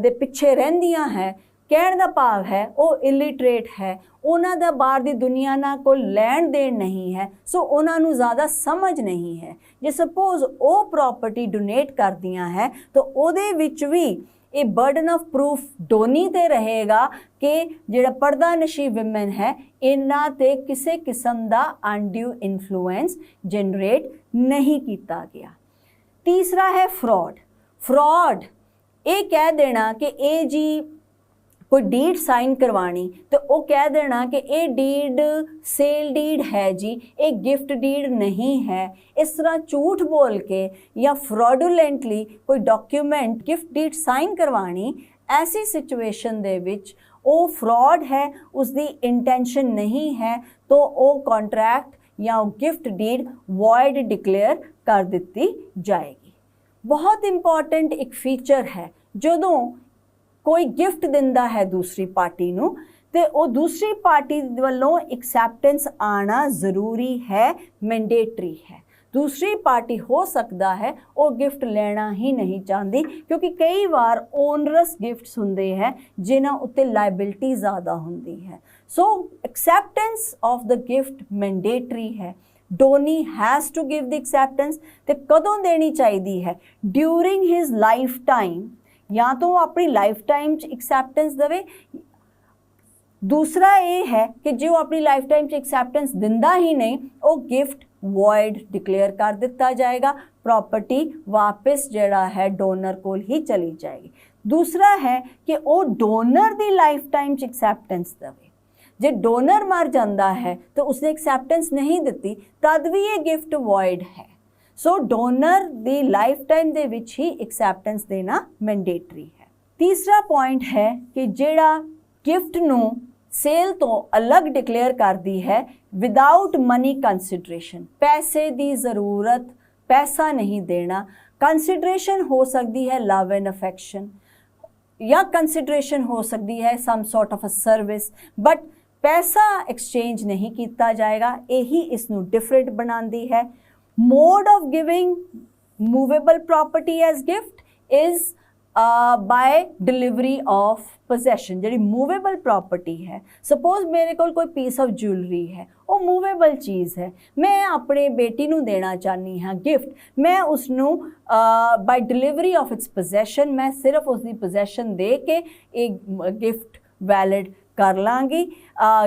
ਦੇ ਪਿੱਛੇ ਰਹਿੰਦੀਆਂ ਹੈ, ਕਹਿਣ ਦਾ ਭਾਵ ਹੈ ਉਹ ਇਲਿਟਰੇਟ ਹੈ, ਉਹਨਾਂ ਦਾ ਬਾਹਰ ਦੀ ਦੁਨੀਆ ਨਾਲ ਕੋਈ ਲੈਣ ਦੇਣ ਨਹੀਂ ਹੈ, ਸੋ ਉਹਨਾਂ ਨੂੰ ਜ਼ਿਆਦਾ ਸਮਝ ਨਹੀਂ ਹੈ। ਜੇ ਸਪੋਜ਼ ਉਹ ਪ੍ਰਾਪਰਟੀ ਡੋਨੇਟ ਕਰਦੀਆਂ ਹੈ ਤਾਂ ਉਹਦੇ ਵਿੱਚ ਵੀ ਇਹ ਬਰਡਨ ਆਫ ਪ੍ਰੂਫ ਡੋਨੀ ਤੇ ਰਹੇਗਾ ਕਿ ਜਿਹੜਾ ਪਰਦਾਨਸ਼ੀ ਵਿਮਨ ਹੈ ਇਹਨਾਂ ਤੇ ਕਿਸੇ ਕਿਸਮ ਦਾ ਅਨਡਿਊ ਇਨਫਲੂਐਂਸ ਜਨਰੇਟ ਨਹੀਂ ਕੀਤਾ ਗਿਆ। ਤੀਸਰਾ ਹੈ ਫਰਾਡ। ਇਹ ਕਹਿ ਦੇਣਾ ਕਿ ਇਹ ਜੀ ਕੋਈ ਡੀਡ ਸਾਈਨ ਕਰਵਾਣੀ ਤੇ ਉਹ ਕਹਿ ਦੇਣਾ ਕਿ ਇਹ ਡੀਡ ਸੇਲ ਡੀਡ ਹੈ ਜੀ, ਇਹ ਗਿਫਟ ਡੀਡ ਨਹੀਂ ਹੈ। ਇਸ ਤਰ੍ਹਾਂ ਝੂਠ ਬੋਲ ਕੇ ਜਾਂ ਫਰਾਡੂਲੈਂਟਲੀ ਕੋਈ ਡਾਕੂਮੈਂਟ ਗਿਫਟ ਡੀਡ ਸਾਈਨ ਕਰਵਾਣੀ, ਐਸੀ ਸਿਚੁਏਸ਼ਨ ਦੇ ਵਿੱਚ ਉਹ ਫਰਾਡ ਹੈ, ਉਸਦੀ ਇੰਟੈਂਸ਼ਨ ਨਹੀਂ ਹੈ, ਤਾਂ ਉਹ ਕੰਟਰੈਕਟ ਜਾਂ ਉਹ ਗਿਫਟ ਡੀਡ ਵॉइड ਡਿਕਲੇਅਰ ਕਰ ਦਿੱਤੀ ਜਾਏਗੀ। ਬਹੁਤ ਇੰਪੋਰਟੈਂਟ ਇੱਕ ਫੀਚਰ ਹੈ, ਜਦੋਂ ਕੋਈ ਗਿਫਟ ਦਿੰਦਾ ਹੈ ਦੂਸਰੀ ਪਾਰਟੀ ਨੂੰ ਤੇ ਉਹ ਦੂਸਰੀ ਪਾਰਟੀ ਵੱਲੋਂ ਐਕਸੈਪਟੈਂਸ ਆਣਾ ਜ਼ਰੂਰੀ ਹੈ, ਮੈਂਡੇਟਰੀ ਹੈ। दूसरी पार्टी हो सकता है वो गिफ्ट लेना ही नहीं चाहती, क्योंकि कई बार ओनरस गिफ्ट्स होंदे हैं जिन्हां उत्ते लाइबिलिटी ज़्यादा होंदी है। So acceptance of the gift mandatory है। Donee has to give the acceptance. ते कदों देनी चाहिए है? ड्यूरिंग हिज लाइफ टाइम, या तो वो अपनी लाइफ टाइम एक्सैप्टेंस देवे। दूसरा ये है कि जो अपनी लाइफ टाइम एक्सैप्टेंस दिंदा ही नहीं, वो गिफ्ट वॉइड डिक्लेयर कर दिता जाएगा, प्रॉपर्टी वापस जड़ा है डोनर को ही चली जाएगी। दूसरा है कि वो डोनर दी लाइफ टाइम एक्सैप्टेंस देवे। जे डोनर मर जाता है तो उसने एक्सैप्टेंस नहीं दी, तद भी ये गिफ्ट वॉइड है। सो डोनर दी लाइफ टाइम दे विच ही एक्सैप्टेंस देना मैंडेटरी है। तीसरा पॉइंट है कि जेड़ा गिफ्ट नू सेल तो अलग डिक्लेयर कर दी है विदाउट मनी कंसिडरेशन, पैसे की ज़रूरत, पैसा नहीं देना। कंसिडरेशन हो सकती है लव एंड अफेक्शन, या कंसिडरेशन हो सकती है some sort of a service, but पैसा एक्सचेंज नहीं किया जाएगा। यही इसनू डिफरेंट बनाती है। Mode of giving movable property as gift is by delivery of possession. जी मूवेबल प्रॉपर्टी है, सपोज मेरे को कोई पीस ऑफ ज्वेलरी है, वो मूवेबल चीज़ है, मैं अपने बेटी नू देना चाहनी हाँ गिफ्ट, मैं उसनू बाय डिलीवरी ऑफ इट्स पोसैशन, मैं सिर्फ उसकी पोसैशन दे के एक गिफ्ट वैलिड कर लाँगी,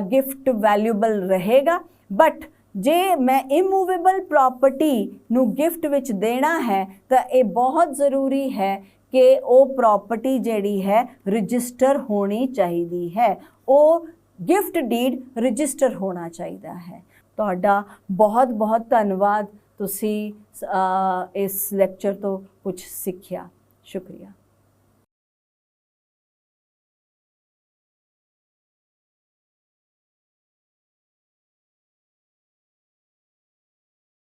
गिफ्ट वैल्यूबल रहेगा। बट जे मैं इमूवेबल प्रॉपर्टी नू गिफ्ट विच देना है तो ये बहुत ज़रूरी है कि वो प्रॉपर्टी जिहड़ी है रजिस्टर होनी चाहिए है, वो गिफ्ट डीड रजिस्टर होना चाहिए है। तुहाडा बहुत बहुत धन्यवाद, तुसी इस लैक्चर तो कुछ सीखिया। शुक्रिया।